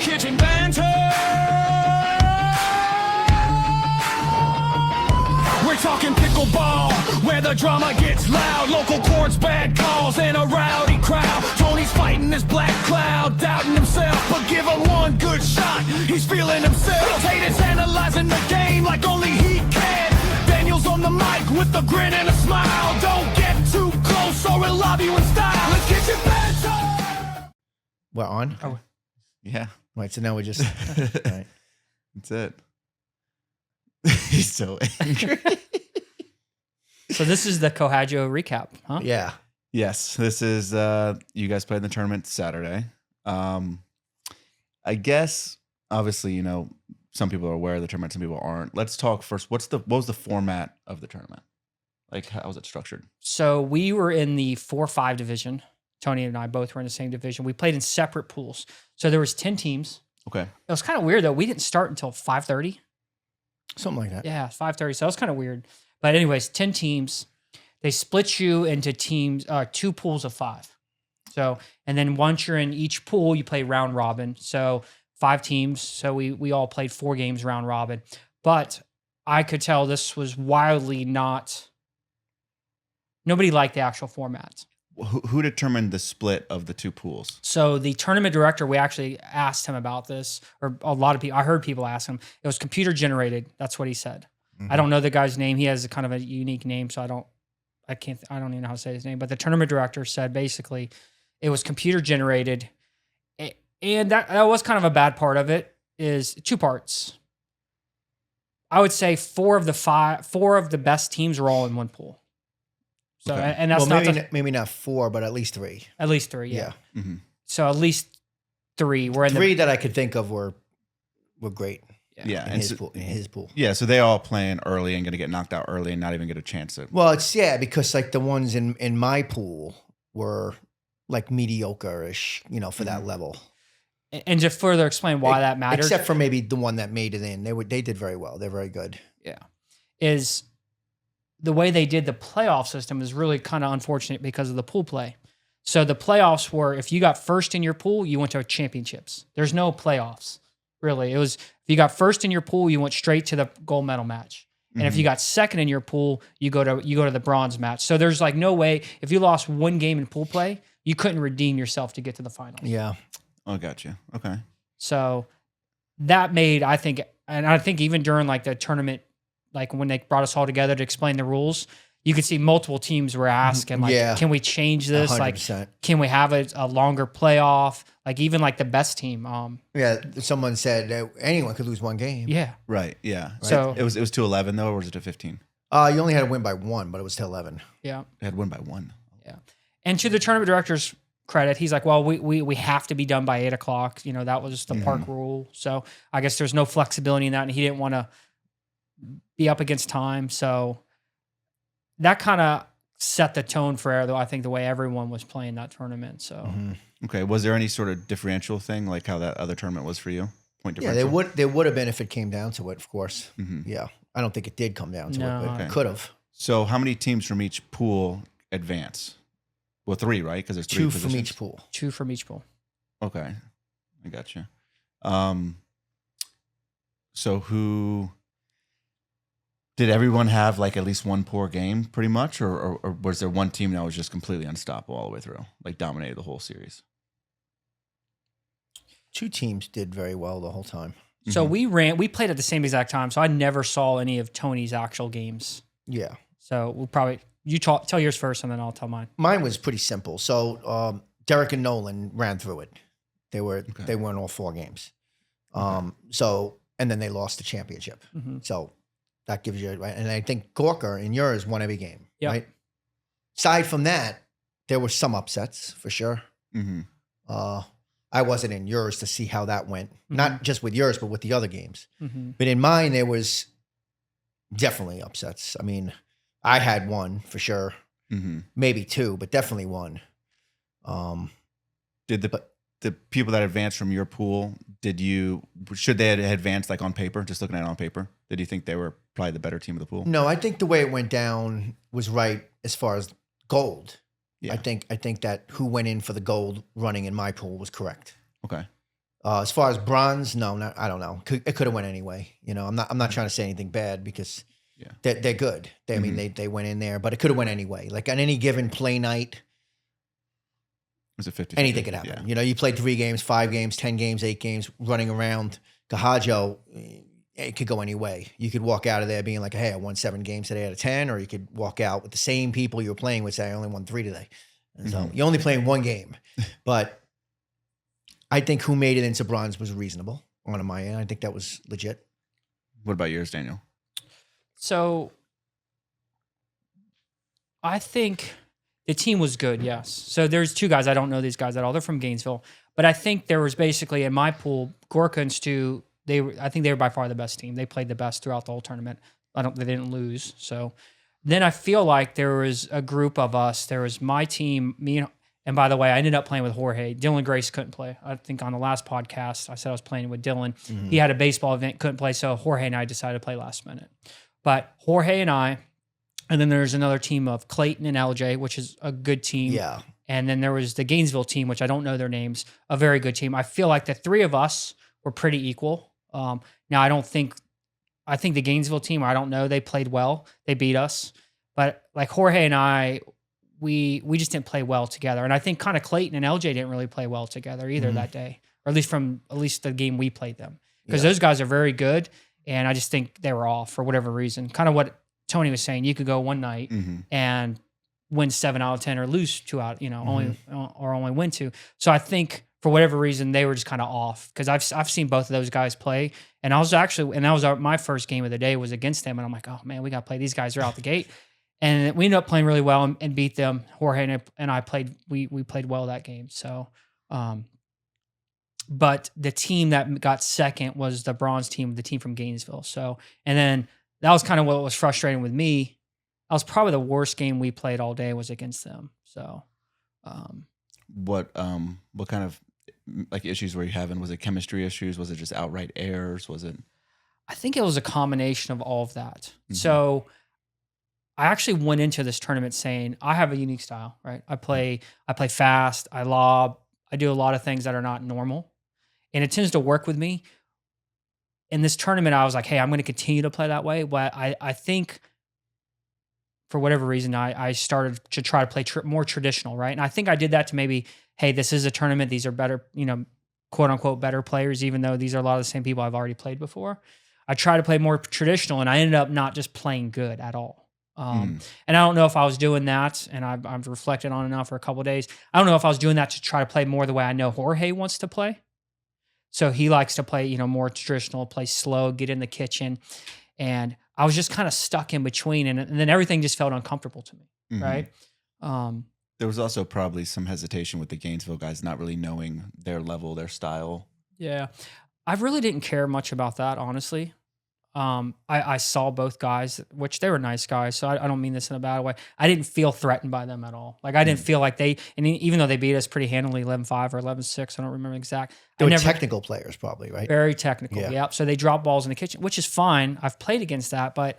Kitchen Banter. We're talking pickleball, where the drama gets loud. Local courts, bad calls, and a rowdy crowd. Tony's fighting this black cloud, doubting himself, but give him one good shot, he's feeling himself. Haters analyzing the game like only he can. Daniel's on the mic with a grin and a smile. Don't get too close or he'll lob you in style. Let's get you better. We're on? Oh. Yeah. Right, so now we just... all right. That's it. He's so angry. So this is the Coehadjoe recap, huh? Yeah. Yes, this is you guys played in the tournament Saturday. I guess obviously, you know, some people are aware of the tournament, some people aren't. Let's talk first. What was the format of the tournament? Like, how was it structured? So we were in the 4-5 division. Tony and I both were in the same division. We played in separate pools. So there was 10 teams. Okay. It was kind of weird though. We didn't start until 5:30. Something like that. Yeah, 5:30. So that was kind of weird. But anyways, 10 teams. They split you into teams, 2 pools of 5. So, and then once you're in each pool, you play round robin. So 5 teams. So we all played 4 games round robin. But I could tell this was wildly not. Nobody liked the actual format. Who determined the split of the 2 pools? So the tournament director, we actually asked him about this, or a lot of people. I heard people ask him. It was computer generated. That's what he said. I don't know the guy's name. He has a kind of a unique name, so I don't even know how to say his name. But the tournament director said basically it was computer generated, and that was kind of a bad part of it. Is 2 parts. I would say 4 of the best teams were all in one pool. So Okay. and that's well, maybe not 4, but at least 3. at least 3. Yeah. Mm-hmm. So at least 3 were in 3 that I could think of were great Yeah. in And his so, pool. In his pool. yeah, so they all playing early and going to get knocked out early and not even get a chance to. Well, it's because like the ones in my pool were like mediocre-ish, you know, for that level. And to further explain why that mattered, Except for maybe the one that made it in. They did very well. They're very good. is the way they did the playoff system is really kind of unfortunate because of the pool play. So the playoffs were, if you got first in your pool, you went to championships. There's no playoffs, really. It was, if you got first in your pool, you went straight to the gold medal match. And if you got second in your pool, you go to the bronze match. So there's like no way, if you lost 1 game in pool play, you couldn't redeem yourself to get to the finals. Yeah. Oh, gotcha. Okay. So that made, I think even during like the tournament, like when they brought us all together to explain the rules, you could see multiple teams were asking, like, can we change this? 100%. Like, can we have a longer playoff? Like even like the best team. Yeah. Someone said anyone could lose 1 game. Yeah. Right. Yeah. Right. So it was to 11 though, or was it to 15? You only had to win by 1, but it was to 11. Yeah. It had win by 1. Yeah. And to the tournament director's credit, he's like, well, we have to be done by 8:00. You know, that was the park rule. So I guess there's no flexibility in that, and he didn't want to be up against time. So that kind of set the tone for, I think, the way everyone was playing that tournament. So Okay. Was there any sort of differential thing, like how that other tournament was for you? Point Yeah, differential? there would have been if it came down to it, of course. Mhm. Yeah. I don't think it did come down to No. it, but Okay. it could have. So how many teams from each pool advance? Well, 3, right? Because there's 3 2 positions. from each pool. 2 from each pool. Okay. I got you. So did everyone have like at least 1 poor game pretty much? Or was there one team that was just completely unstoppable all the way through? Like dominated the whole series? 2 teams did very well the whole time. So we played at the same exact time. So I never saw any of Tony's actual games. Yeah. So we'll probably, you tell yours first and then I'll tell mine. Mine was pretty simple. So Derek and Nolan ran through it. They won all 4 games. So, and then they lost the championship. So that gives you, right? And I think Gorka in yours won every game, right? Aside from that, there were some upsets for sure. I wasn't in yours to see how that went. Not just with yours, but with the other games. But in mine, there was definitely upsets. I mean, I had 1 for sure. Maybe 2, but definitely 1. Did the people that advanced from your pool, should they have advanced like on paper, just looking at it on paper? Did you think they were probably the better team of the pool? No, I think the way it went down was right as far as gold. Yeah. I think that who went in for the gold running in my pool was correct. Okay. As far as bronze, no, I don't know. It could have went anyway. You know, I'm not trying to say anything bad because they're good. I mean, they went in there, but it could have went anyway. Like on any given play night, Was it 50? anything could happen. Yeah. You know, you played 3 games, 5 games, 10 games, 8 games, running around. Coehadjoe, it could go any way. You could walk out of there being like, hey, I won 7 games today out of 10, or you could walk out with the same people you were playing with, say, I only won 3 today. And so you only playing 1 game. But I think who made it into bronze was reasonable on my end. I think that was legit. What about yours, Daniel? So I think the team was good, yes. So there's 2 guys. I don't know these guys at all. They're from Gainesville. But I think there was basically in my pool, Gorka and Stu, I think they were by far the best team. They played the best throughout the whole tournament. They didn't lose. So then I feel like there was a group of us. There was my team, me, and by the way, I ended up playing with Jorge. Dylan Grace couldn't play. I think on the last podcast, I said I was playing with Dylan. He had a baseball event, couldn't play. So Jorge and I decided to play last minute. But Jorge and I, and then there's another team of Clayton and LJ, which is a good team. Yeah. And then there was the Gainesville team, which I don't know their names, a very good team. I feel like the 3 of us were pretty equal. Now, I think the Gainesville team, I don't know, they played well. They beat us. But like Jorge and I, we just didn't play well together. And I think kind of Clayton and LJ didn't really play well together either that day, or at least the game we played them. Because those guys are very good. And I just think they were off for whatever reason. Kind of what Tony was saying. You could go one night and win 7 out of 10 or lose 2 out, only win 2. So I think for whatever reason they were just kind of off, because I've seen both of those guys play, and that was my first game of the day was against them, and I'm like, oh man, we got to play these guys. They're out the gate, and we ended up playing really well and beat them. Jorge and I played we played well that game. So, but the team that got second was the bronze team, the team from Gainesville. So, and then that was kind of what was frustrating with me. That was probably the worst game we played all day was against them. So, What kind of like issues were you having? Was it chemistry issues? Was it just outright errors? Was it? I think it was a combination of all of that. So I actually went into this tournament saying I have a unique style, right? I play fast, I lob, I do a lot of things that are not normal, and it tends to work with me. In this tournament, I was like, hey, I'm going to continue to play that way. But I think for whatever reason, I started to try to play more traditional, right? And I think I did that to maybe, hey, this is a tournament. These are better, quote unquote, better players, even though these are a lot of the same people I've already played before. I tried to play more traditional, and I ended up not just playing good at all. And I don't know if I was doing that, and I've reflected on it now for a couple of days. I don't know if I was doing that to try to play more the way I know Jorge wants to play. So he likes to play, more traditional, play slow, get in the kitchen. And I was just kind of stuck in between, and then everything just felt uncomfortable to me, right? There was also probably some hesitation with the Gainesville guys not really knowing their level, their style. Yeah. I really didn't care much about that, honestly. I saw both guys, which they were nice guys, so I don't mean this in a bad way. I didn't feel threatened by them at all. Like, I didn't feel like and even though they beat us pretty handily, 11-5 or 11-6, I don't remember exact. They were technical players probably, right? Very technical, Yeah. So they drop balls in the kitchen, which is fine. I've played against that, but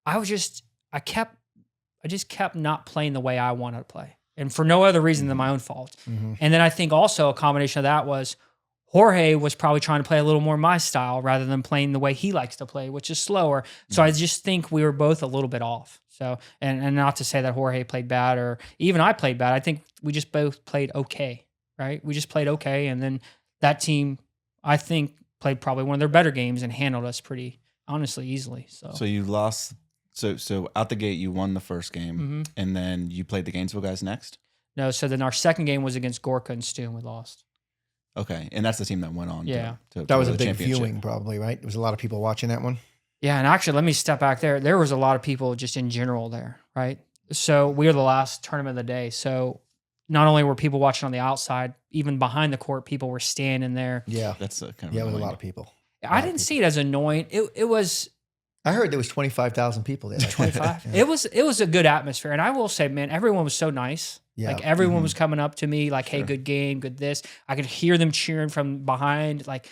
I just kept not playing the way I wanted to play. And for no other reason than my own fault. And then I think also a combination of that was Jorge was probably trying to play a little more my style rather than playing the way he likes to play, which is slower. So I just think we were both a little bit off. So, and not to say that Jorge played bad or even I played bad. I think we just both played okay, right? We just played okay. And then that team, I think, played probably one of their better games and handled us pretty, honestly, easily. So you lost. So out the gate, you won the first game, and then you played the Gainesville guys next? No, so then our second game was against Gorka and Stu, and we lost. Okay, and that's the team that went on. Yeah. That was a the big championship. viewing probably, right? There was a lot of people watching that one. Yeah, and actually, let me step back there. There was a lot of people just in general there, right? So we were the last tournament of the day. So not only were people watching on the outside, even behind the court, people were standing there. Yeah. That's kind of Yeah, it was a annoying. lot of people. I didn't see it as annoying. It was I heard there was 25,000 people there. 25. It was a good atmosphere. And I will say, man, everyone was so nice. Yeah. Like everyone was coming up to me like, hey, good game, good this. I could hear them cheering from behind. Like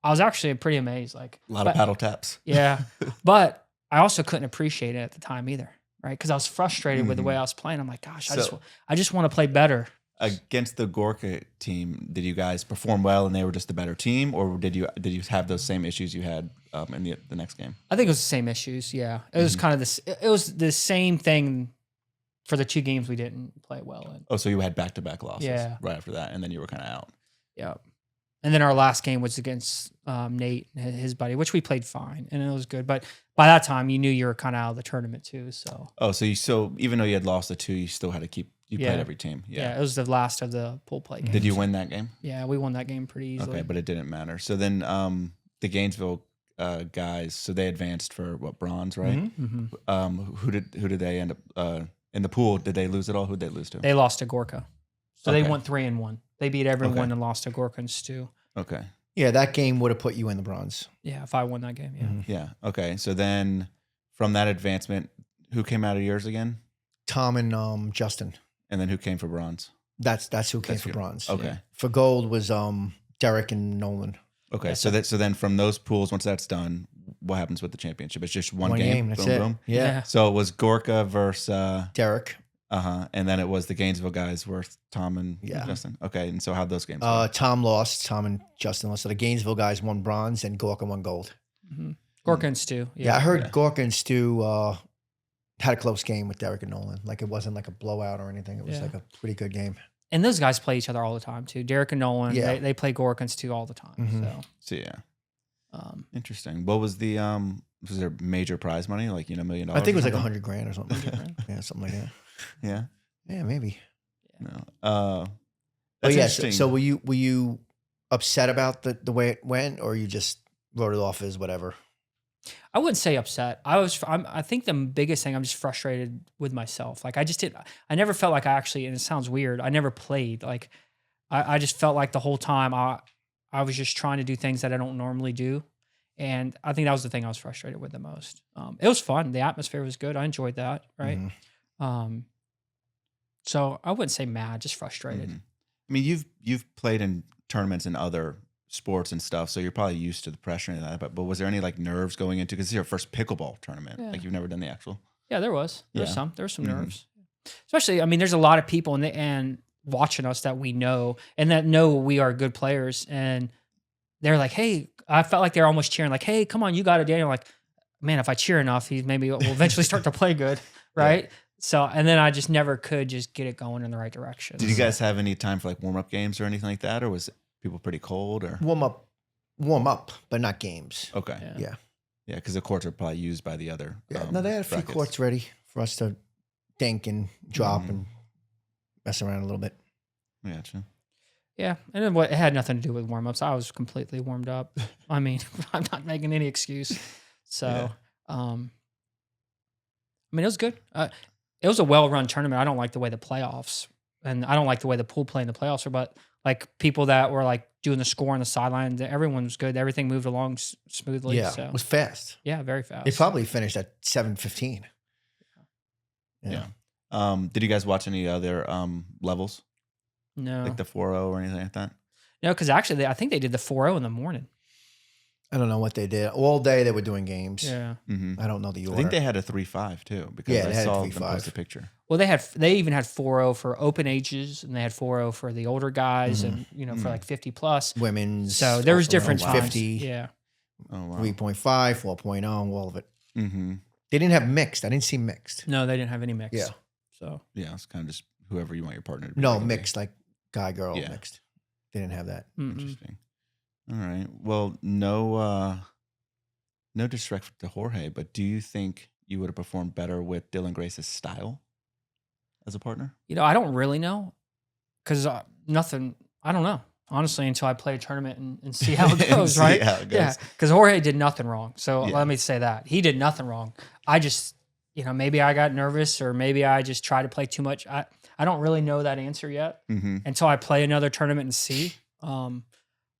I was actually pretty amazed. Like A lot of paddle taps. Yeah. But I also couldn't appreciate it at the time either. Right. Because I was frustrated with the way I was playing. I'm like, gosh, I just want to play better. Against the Gorka team, did you guys perform well and they were just the better team, or did you have those same issues you had in the next game? I think it was the same issues. Yeah, it was kind of this. It was the same thing for the 2 games we didn't play well in. Oh, so you had back-to-back losses Yeah. right after that, and then you were kind of out. Yeah, and then our last game was against Nate, his buddy, which we played fine, and it was good. But by that time, you knew you were kind of out of the tournament too. So So even though you had lost the 2, you still had to keep. You Yeah. played every team. yeah, it was the last of the pool play games. Did you win that game? Yeah, we won that game pretty easily. Okay, but it didn't matter. So then the Gainesville guys, so they advanced for what, bronze, right? Mm-hmm. Who did they end up in the pool? Did they lose it all? Who did they lose to? They lost to Gorka, so Okay. they went 3-1. They beat everyone Okay. and lost to Gorka and Stu. Okay. Yeah, that game would have put you in the bronze. Yeah, if I won that game, yeah. Yeah. Okay. So then from that advancement, who came out of yours again? Tom and Justin. And then who came for bronze? That's who came That's for you. bronze. Okay. For gold was Derek and Nolan. Okay. So then from those pools, once that's done, what happens with the championship? It's just one game. That's Boom, it. boom. Yeah. So it was Gorka versus Derek. and then it was the Gainesville guys versus Tom and Yeah. Justin. Okay. And so how'd those games go? Tom lost. Tom and Justin lost. So the Gainesville guys won bronze and Gorka won gold. Mm-hmm. Gorka and Stu. Yeah, I heard Gorka and Stu had a close game with Derek and Nolan. Like it wasn't like a blowout or anything. It was Yeah. like a pretty good game. And those guys play each other all the time too. Derek and Nolan, Yeah. they play Gorka and Stu all the time. Mhm. So yeah. So Interesting. What was the was there major prize money, like $1 million? I think it was like or something? 100 grand or something. Yeah, something like that. Yeah. Yeah, maybe. No. But That's yeah, interesting. so were you upset about the way it went, or you just wrote it off as whatever? I wouldn't say upset. I think the biggest thing, I'm just frustrated with myself. Like I never felt like I actually, and it sounds weird, I never played. Like I just felt like the whole time I was just trying to do things that I don't normally do. And I think that was the thing I was frustrated with the most. It was fun. The atmosphere was good. I enjoyed that. Right. Mhm. So I wouldn't say mad, just frustrated. Mhm. I mean, you've played in tournaments and other sports and stuff, so you're probably used to the pressure and that. But was there any like nerves going into, because this is your first pickleball tournament? Yeah. Like you've never done the actual. Yeah, there was. There was Yeah. some. There was some Mhm. nerves. Especially, I mean, there's a lot of people and watching us that we know and that know we are good players. And they're like, hey, I felt like they're almost cheering, like, hey, come on, you got it, Daniel. Like, man, if I cheer enough, he maybe will eventually start to play good. Right. So, and then I just never could just get it going in the right direction. Did you guys have any time for like warm up games or anything like that, or was people pretty cold? Or Warm up, but not games. okay, Yeah. yeah, because the courts are probably used by the other. Yeah, no, they had a few brackets. courts ready for us to dink and drop Mhm. and mess around a little bit. Gotcha. Yeah. And then it had nothing to do with warm ups. I was completely warmed up. I mean, I'm not making any excuse. So, I mean, it was good. It was a well-run tournament. I don't like the way the playoffs, and I don't like the way the pool play in the playoffs are, but like people that were like doing the score on the sideline, everyone was good. Everything moved along smoothly. Yeah, So it was fast. yeah, very fast. It probably finished at 7:15. Yeah. Did you guys watch any other levels, No, like the 4-0 or anything like that? no, because actually, I think they did the 4-0 in the morning. I don't know what they did. All day they were doing games. Yeah. Mm-hmm. I don't know the I order. think they had a 3-5 too, because Yeah, I they had a saw them 3-5. post a picture. Well, they even had 4-0 for open ages, and they had 4-0 for the older guys, and for like 50 plus. Women's. So there was also different around times. 50, Yeah. Oh wow. 3.5, 4.0, all of it. Mm-hmm. They didn't have mixed. I didn't see mixed. No, they didn't have any mix. Yeah. So Yeah, it's kind of just whoever you want your partner to be. No, like, okay. mixed, like guy, girl, Yeah. mixed. They didn't have that. Interesting. All right. Well, no disrespect to Jorge, but do you think you would have performed better with Dylan Grace's style as a partner? I don't really know because nothing. I don't know honestly until I play a tournament and see how it And goes. see Right? how it goes. Yeah. Because Jorge did nothing wrong. So Yeah. let me say that he did nothing wrong. I just, maybe I got nervous or maybe I just tried to play too much. I don't really know that answer yet Mm-hmm. until I play another tournament and see.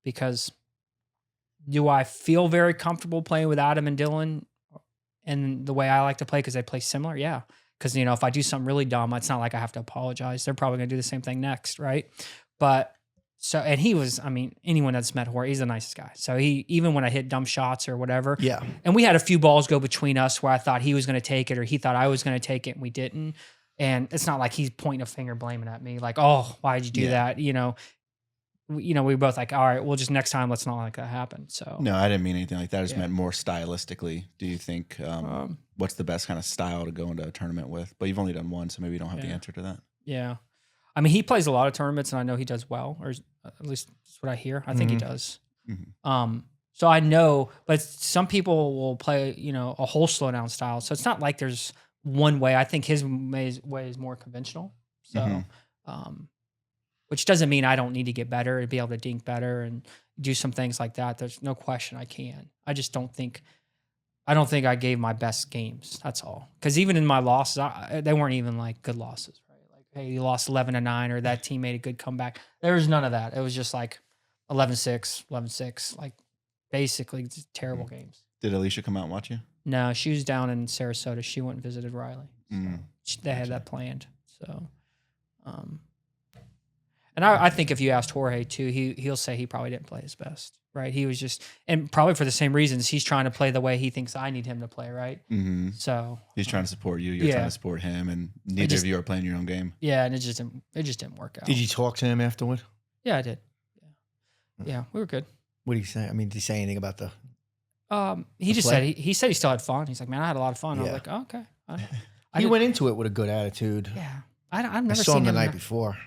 Because do I feel very comfortable playing with Adam and Dylan and the way I like to play because they play similar? Yeah. Because, if I do something really dumb, it's not like I have to apologize. They're probably going to do the same thing next, right? But and he was, anyone that's met Jorge, he's the nicest guy. So even when I hit dumb shots or whatever, Yeah. and we had a few balls go between us where I thought he was going to take it or he thought I was going to take it and we didn't. And it's not like he's pointing a finger blaming at me like, oh, why'd you do Yeah. that? We were both like, all right, well, just next time, let's not let that happen. So No, I didn't mean anything like that. I just Yeah. meant more stylistically. Do you think what's the best kind of style to go into a tournament with? But you've only done one, so maybe you don't have the Yeah. answer to that. yeah. I mean, he plays a lot of tournaments and I know he does well, or at least that's what I hear. I think he does. Mhm. So I know, but some people will play, a whole slowdown style. So it's not like there's one way. I think his way is more conventional. So, Mhm. Which doesn't mean I don't need to get better and be able to dink better and do some things like that. There's no question I can. I just don't think I gave my best games. That's all. Because even in my losses, they weren't even like good losses, right? Like, hey, you lost 11-9, or that team made a good comeback. There was none of that. It was just like 11-6, 11-6, like basically just terrible games. Did Alicia come out and watch you? No, she was down in Sarasota. She went and visited Riley. So Mm. they had that planned. So, and I think if you asked Jorge too, he'll say he probably didn't play his best, right? He was just, and probably for the same reasons, he's trying to play the way he thinks I need him to play, right? Mm-hmm. So He's trying to support you. You're Yeah. trying to support him, and neither just- of you are playing your own game. yeah, and it just didn't work out. Did you talk to him afterward? Yeah, I did. Yeah, we were good. What did he say? I mean, did he say anything about the? He just play? said he said he still had fun. He's like, man, I had a lot of fun. I was Yeah. like, oh, okay. I He did- went into it with a good attitude. Yeah, I've I never saw seen him the him night before.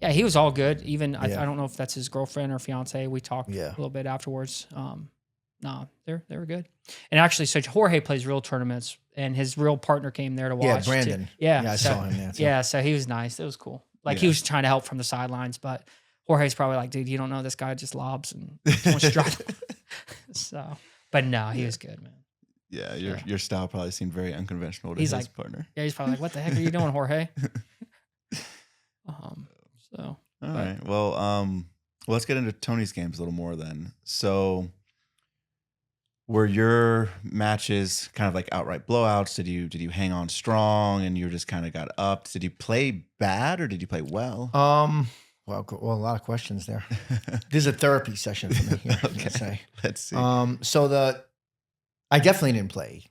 Yeah, he was all good. Even I Yeah. don't know if that's his girlfriend or fiance. We talked Yeah. a little bit afterwards. No, they were good. And actually, so Jorge plays real tournaments, and his real partner came there to watch. Yeah, too. Brandon. Yeah, I so- saw him there. Too. Yeah, so he was nice. It was cool. Like he Yeah. was trying to help from the sidelines, but Jorge's probably like, dude, you don't know this guy just lobs and wants to drop. So, but no, he was good, man. Yeah, Yeah. your style probably seemed very unconventional to He's his like- partner. Yeah, he's probably like, what the heck are you doing, Jorge? So All but- right. Well, let's get into Tony's games a little more then. So, were your matches kind of like outright blowouts? Did you hang on strong and you just kind of got upped? Did you play bad or did you play well? Well, a lot of questions there. This is a therapy session for me. Here, Okay. let's say. Let's see. I definitely didn't play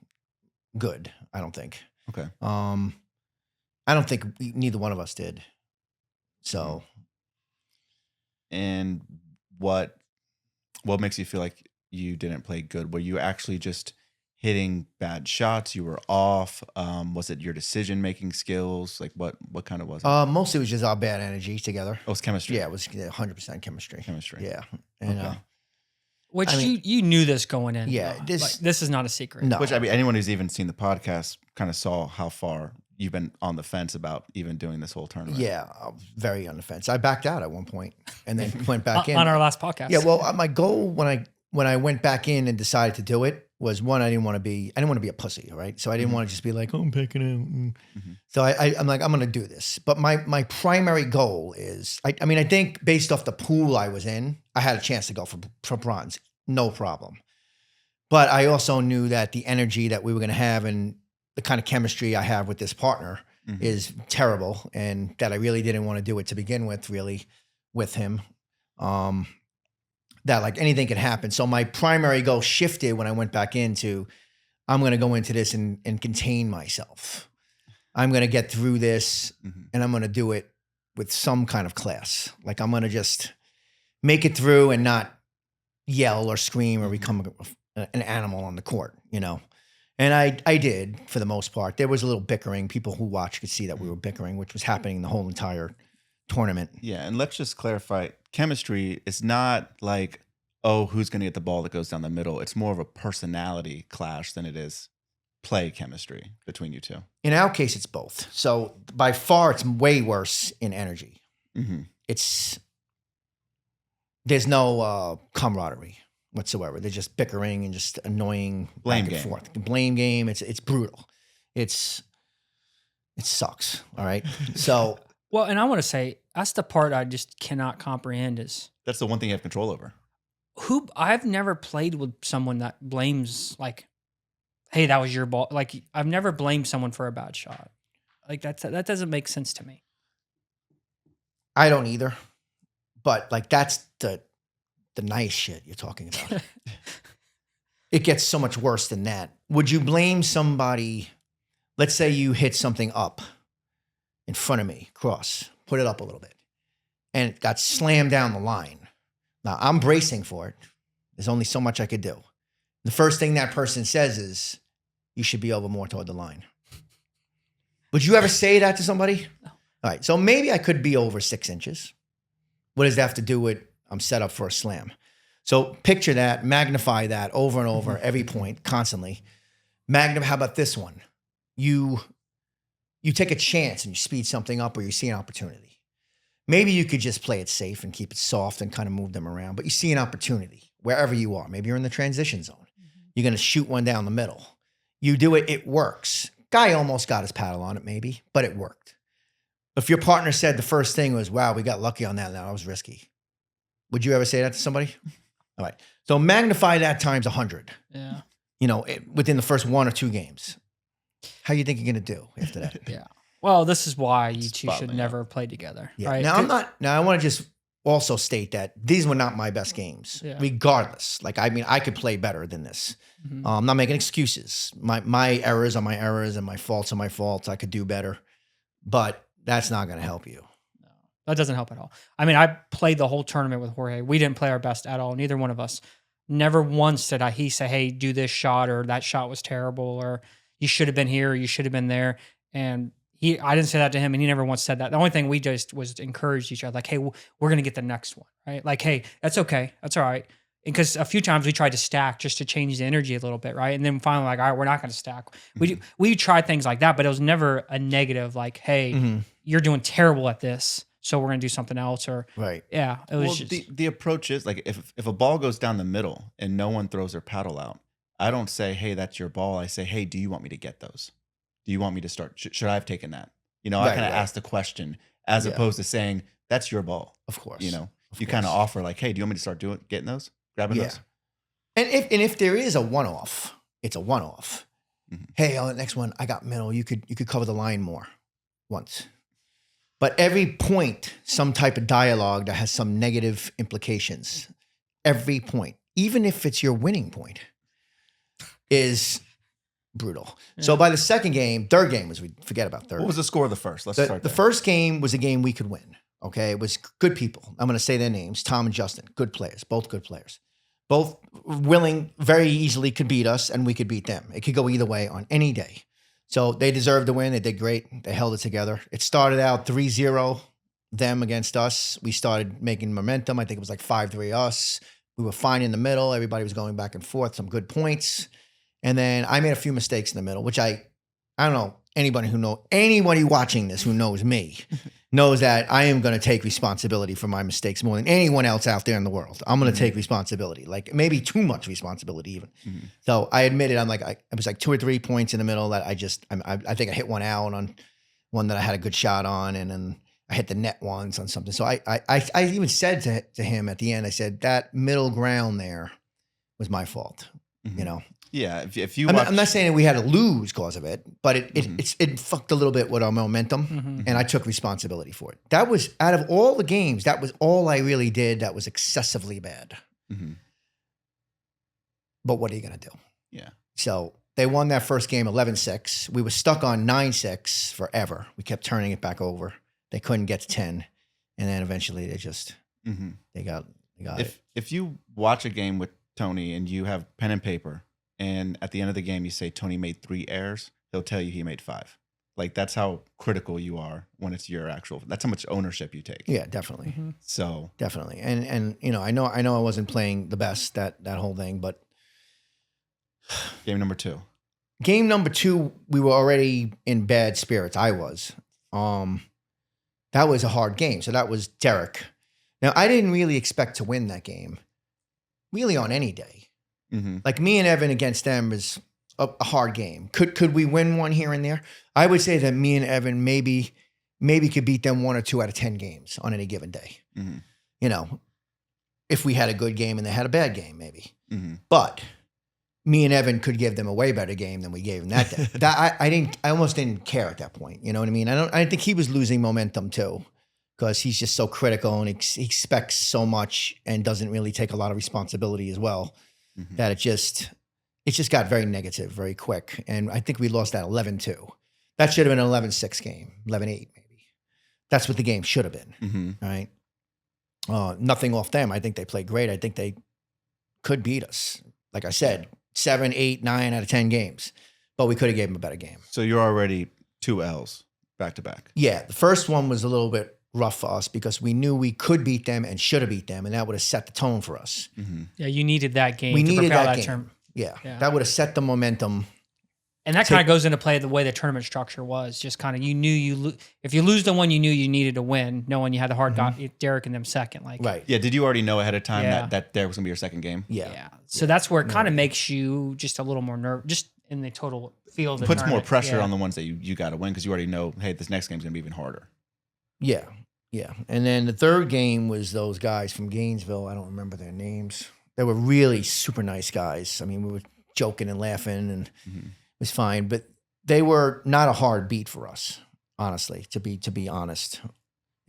good. I don't think. Okay. I don't think neither one of us did. So And what makes you feel like you didn't play good? Were you actually just hitting bad shots? You were off? Was it your decision making skills? Like what kind of was it? mostly it was just our bad energy together. Oh, it's chemistry. Yeah, it was 100% chemistry. Chemistry. Yeah, and Okay. which I mean- you knew this going in. Yeah, though. this- Like, this is not a secret. no, Which I mean, anyone who's even seen the podcast kind of saw how far you've been on the fence about even doing this whole tournament. yeah, very on the fence. I backed out at one point and then went back in. On our last podcast. Yeah, well, my goal when I went back in and decided to do it was one, I didn't want to be a pussy, right? So I didn't want to just be like, oh, I'm picking out. Mhm. So I'm like, I'm going to do this. But my primary goal is, I think based off the pool I was in, I had a chance to go for bronze, no problem. But I also knew that the energy that we were going to have and the kind of chemistry I have with this partner Mhm. is terrible, and that I really didn't want to do it to begin with, really, with him. That like anything could happen. So my primary goal shifted when I went back into, I'm going to go into this and contain myself. I'm going to get through this Mhm. and I'm going to do it with some kind of class. Like I'm going to just make it through and not yell or scream or become an animal on the court, you know? And I did for the most part. There was a little bickering. People who watched could see that we were bickering, which was happening the whole entire tournament. Yeah, and let's just clarify: chemistry is not like, oh, who's going to get the ball that goes down the middle. It's more of a personality clash than it is play chemistry between you two. In our case, it's both. So by far, it's way worse in energy. Mm-hmm. There's no camaraderie whatsoever. They're just bickering and just annoying Blame back and game. forth. The blame game. It's brutal. It sucks. All right. So Well, and I want to say that's the part I just cannot comprehend is That's the one thing you have control over. I've never played with someone that blames like, hey, that was your ball. Like I've never blamed someone for a bad shot. Like that doesn't make sense to me. I don't either. But like that's the nice shit you're talking about. It gets so much worse than that. Would you blame somebody? Let's say you hit something up in front of me, cross, put it up a little bit. And it got slammed down the line. Now, I'm bracing for it. There's only so much I could do. The first thing that person says is, you should be over more toward the line. Would you ever say that to somebody? No. All right, so maybe I could be over 6 inches. What does that have to do with I'm set up for a slam? So picture that, magnify that over and over, every point, constantly. How about this one? You take a chance and you speed something up or you see an opportunity. Maybe you could just play it safe and keep it soft and kind of move them around, but you see an opportunity wherever you are. Maybe you're in the transition zone. You're going to shoot one down the middle. You do it, it works. Guy almost got his paddle on it maybe, but it worked. If your partner said the first thing was, wow, we got lucky on that, now that was risky. Would you ever say that to somebody? All right. So magnify that times 100. Yeah. Within the first 1 or 2 games. How you think you're going to do after that? Yeah. Well, this is why you two Spot should me, never play together. Yeah. Right? Now I want to just also state that these were not my best games, regardless. Like, I mean, I could play better than this. I'm not making excuses. My errors are my errors and my faults are my faults. I could do better, but that's not going to help you. No, that doesn't help at all. I mean, I played the whole tournament with Jorge. We didn't play our best at all. Neither one of us. Never once did he say, hey, do this shot, or that shot was terrible, or you should have been here, or you should have been there. And I didn't say that to him, and he never once said that. The only thing we just was encouraged each other, like, hey, we're going to get the next one, right? Like, hey, that's okay. That's all right. Because a few times we tried to stack just to change the energy a little bit, right? And then finally, like, all right, we're not going to stack. We tried things like that, but it was never a negative, like, hey, you're doing terrible at this, so we're going to do something else. Or right. Yeah, it was just... the approach is, like, if a ball goes down the middle and no one throws their paddle out, I don't say, hey, that's your ball. I say, hey, do you want me to get those? Do you want me to start? Should I have taken that? I kind of ask the question as opposed to saying, that's your ball. Of course. You kind of offer, like, hey, do you want me to start getting those? Grabbing those? And if there is a one-off, it's a one-off. Hey, on the next one, I got middle. You could cover the line more once. But every point, some type of dialogue that has some negative implications. Every point, even if it's your winning point, is brutal. Yeah. So by the third game we forget about third. What was the score of the first? Let's start the first game was a game we could win. Okay, it was good people. I'm going to say their names: Tom and Justin, good players, both good players, both willing, very easily could beat us, and we could beat them. It could go either way on any day. So they deserved to win. They did great. They held it together. It started out 3-0 them against us. We started making momentum. I think it was like 5-3 us. We were fine in the middle. Everybody was going back and forth. Some good points. And then I made a few mistakes in the middle, which I don't know, anybody watching this who knows me knows that I am going to take responsibility for my mistakes more than anyone else out there in the world. I'm going to take responsibility, like maybe too much responsibility even. So I admitted, it was like 2 or 3 points in the middle that I think I hit one out on one that I had a good shot on, and then I hit the net once on something. So I even said to him at the end, I said, that middle ground there was my fault, Yeah, if you I'm not saying that we had to lose because of it, but it fucked a little bit with our momentum, and I took responsibility for it. That was, out of all the games, that was all I really did that was excessively bad. But what are you going to do? Yeah. So they won that first game 11-6. We were stuck on 9-6 forever. We kept turning it back over. They couldn't get to 10, and then eventually they just they got it. If you watch a game with Tony and you have pen and paper, and at the end of the game, you say Tony made 3 errors, he'll tell you he made 5. Like, that's how critical you are when it's your that's how much ownership you take. Yeah, definitely. So definitely. And I know I wasn't playing the best that whole thing, but game number 2. Game number 2, we were already in bad spirits. I was. That was a hard game. So that was Derek. Now, I didn't really expect to win that game, really, on any day. Like, me and Evan against them is a hard game. Could we win one here and there? I would say that me and Evan maybe could beat them 1 or 2 out of 10 games on any given day. If we had a good game and they had a bad game, maybe. But me and Evan could give them a way better game than we gave them that day. I almost didn't care at that point. You know what I mean? I think he was losing momentum too, because he's just so critical and he expects so much and doesn't really take a lot of responsibility as well. That it just got very negative very quick. And I think we lost that 11-2. That should have been an 11-6 game, 11-8 maybe. That's what the game should have been, Mm-hmm. right? Nothing off them. I think they played great. I think they could beat us. Like I said, 7, 8, 9 out of 10 games, but we could have gave them a better game. So you're already 2 L's back to back. Yeah, the first one was a little bit rough for us because we knew we could beat them and should have beat them, and that would have set the tone for us. Mm-hmm. Yeah, you needed that game We to needed propel that that game. term. Yeah, Yeah. that would have set the momentum. And that kind of goes into play the way the tournament structure was. Just kind of, you knew if you lose the one, you knew you needed to win, knowing you had the hard Derek and them second. Like, Right. Yeah. Did you already know ahead of time Yeah. that there was gonna be your second game? Yeah. yeah. So that's where it kind of makes you just a little more nervous, just in the total field. Puts more pressure on the ones that you got to win because you already know, hey, this next game's gonna be even harder. Yeah. Yeah. And then the third game was those guys from Gainesville. I don't remember their names. They were really super nice guys. I mean, we were joking and laughing and it was fine, but they were not a hard beat for us, honestly, to be honest.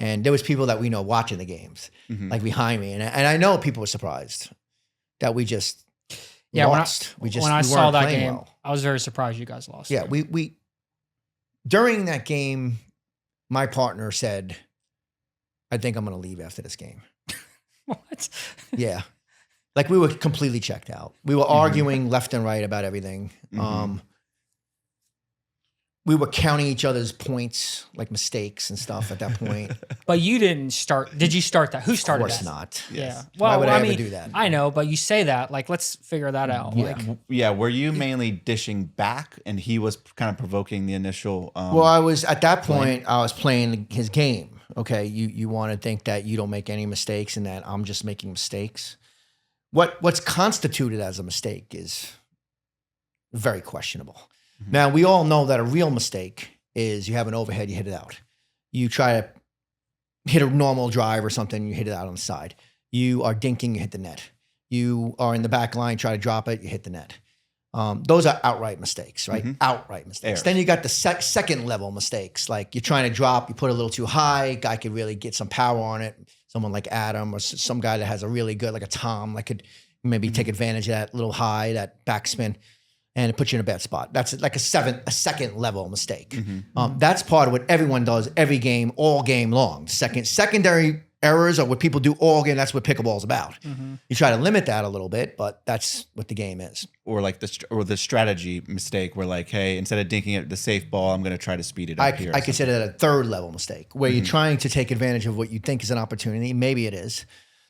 And there was people that we know watching the games, Mhm. like behind me. And I know people were surprised that we just lost. When I we saw weren't that playing game, well. I was very surprised you guys lost. Yeah, we during that game, my partner said, I think I'm going to leave after this game. What? Yeah. Like we were completely checked out. We were arguing left and right about everything. We were counting each other's points, like mistakes and stuff at that point. But you didn't start. Did you start that? Who started Of course that? not. Yeah. Why would I mean, ever do that? I know, but you say that. Like, let's figure that out. Yeah. Like, Yeah. Were you mainly dishing back and he was kind of provoking the initial? Well, I was at that point, I was playing his game. Okay. You want to think that you don't make any mistakes and that I'm just making mistakes. What's constituted as a mistake is very questionable. Now, we all know that a real mistake is you have an overhead, you hit it out. You try to hit a normal drive or something, you hit it out on the side. You are dinking, you hit the net. You are in the back line, try to drop it, you hit the net. Those are outright mistakes, right? Outright mistakes. Errors. Then you got the second level mistakes, like you're trying to drop, you put it a little too high, guy could really get some power on it. Someone like Adam or some guy that has a really good, like a Tom, like could maybe take advantage of that little high, that backspin, and it puts you in a bad spot. That's like a second level mistake. That's part of what everyone does every game, all game long. Secondary errors are what people do all game. That's what pickleball is about. You try to limit that a little bit, but that's what the game is. Or like the strategy mistake where like, hey, instead of dinking it the safe ball, I'm going to try to speed it up here. I consider that a third level mistake where you're trying to take advantage of what you think is an opportunity. Maybe it is.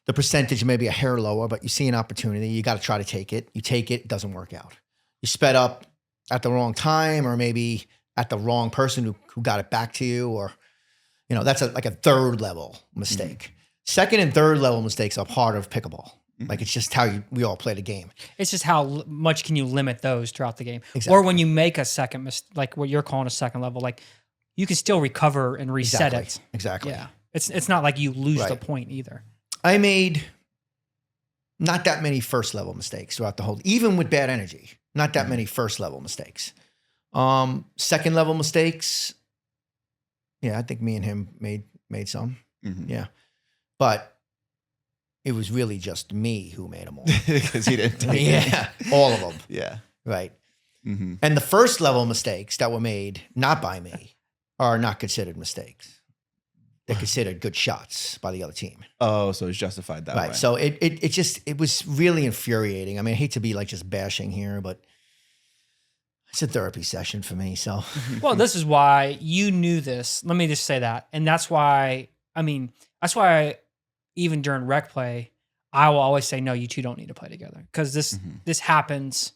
The percentage may be a hair lower, but you see an opportunity. You got to try to take it. You take it, it doesn't work out. You sped up at the wrong time or maybe at the wrong person who got it back to you, or, that's like a third level mistake. Second and third level mistakes are part of pickleball. Like it's just how we all play the game. it's just how much can you limit those throughout the game. Exactly. Or when you make a second like what you're calling a second level, like you can still recover and reset it. Exactly. Yeah. It's not like you lose the Right. point either. I made not that many first level mistakes throughout the whole, even with bad energy, not that many first level mistakes. Second level mistakes. Yeah, I think me and him made some. Yeah. But it was really just me who made them all. Because he didn't take it. Yeah. All of them. Yeah. Right. And the first level mistakes that were made not by me are not considered mistakes. They're considered good shots by the other team. Oh, so it's justified that way. Right. So it was really infuriating. I mean, I hate to be like just bashing here, but it's a therapy session for me. So Well, this is why you knew this. Let me just say that. And that's why even during rec play, I will always say, no, you two don't need to play together. Because this happens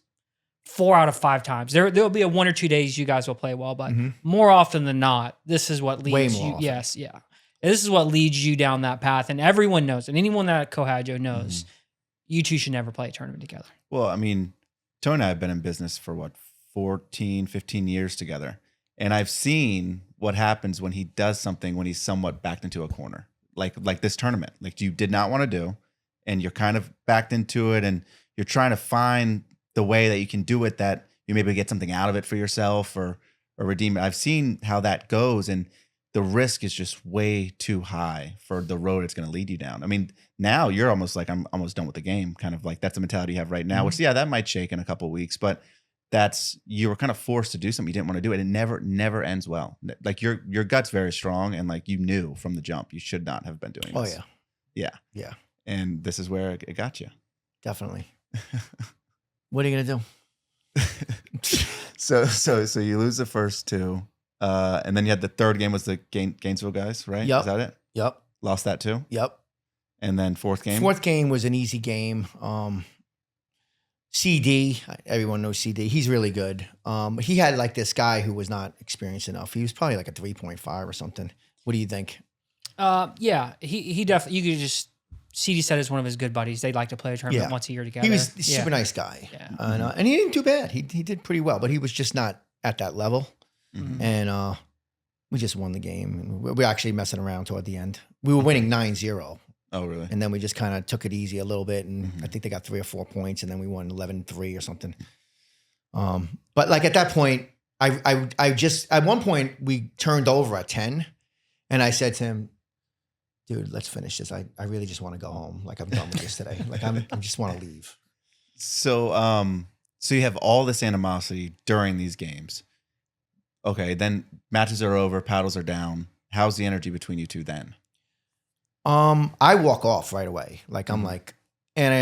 4 out of 5 times. There'll be a 1 or 2 days you guys will play well, but more often than not, this is what leads Way you. more often. Yes, yeah. This is what leads you down that path. And everyone knows, and anyone that at Coehadjoe knows, you two should never play a tournament together. Well, I mean, Tony and I have been in business for 14, 15 years together. And I've seen what happens when he does something when he's somewhat backed into a corner. Like this tournament, like you did not want to do, and you're kind of backed into it, and you're trying to find the way that you can do it, that you maybe get something out of it for yourself or redeem it. I've seen how that goes, and the risk is just way too high for the road it's going to lead you down. I mean, now you're almost like, I'm almost done with the game, kind of like that's the mentality you have right now, which, yeah, that might shake in a couple of weeks, but you were kind of forced to do something you didn't want to do, and it never ends well. Like your gut's very strong, and like you knew from the jump you should not have been doing Oh this. Yeah. And this is where it got you. Definitely. What are you gonna do? So you lose the first two, and then you had the third game was the Gainesville guys, right? Yep. Is that it? Yep. Lost that too, Yep. and then fourth game. Fourth game was an easy game. CD, everyone knows CD. He's really good. He had like this guy who was not experienced enough. He was probably like a 3.5 or something. What do you think? Yeah, he definitely. You could just CD said is one of his good buddies. They'd like to play a tournament once a year together. He was a super nice guy. Yeah. And he didn't do bad. He did pretty well, but he was just not at that level. Mhm. And we just won the game. We were actually messing around toward the end. We were winning 9-0. Oh, really? And then we just kind of took it easy a little bit. And Mhm. I think they got 3 or 4 points, and then we won 11-3 or something. But like at that point, I just, at one point we turned over at 10, and I said to him, dude, let's finish this. I really just want to go home. Like, I'm done with this today. Like, I just want to leave. So, so you have all this animosity during these games. Okay, then matches are over, paddles are down. How's the energy between you two then? I walk off right away. Like, I'm like, and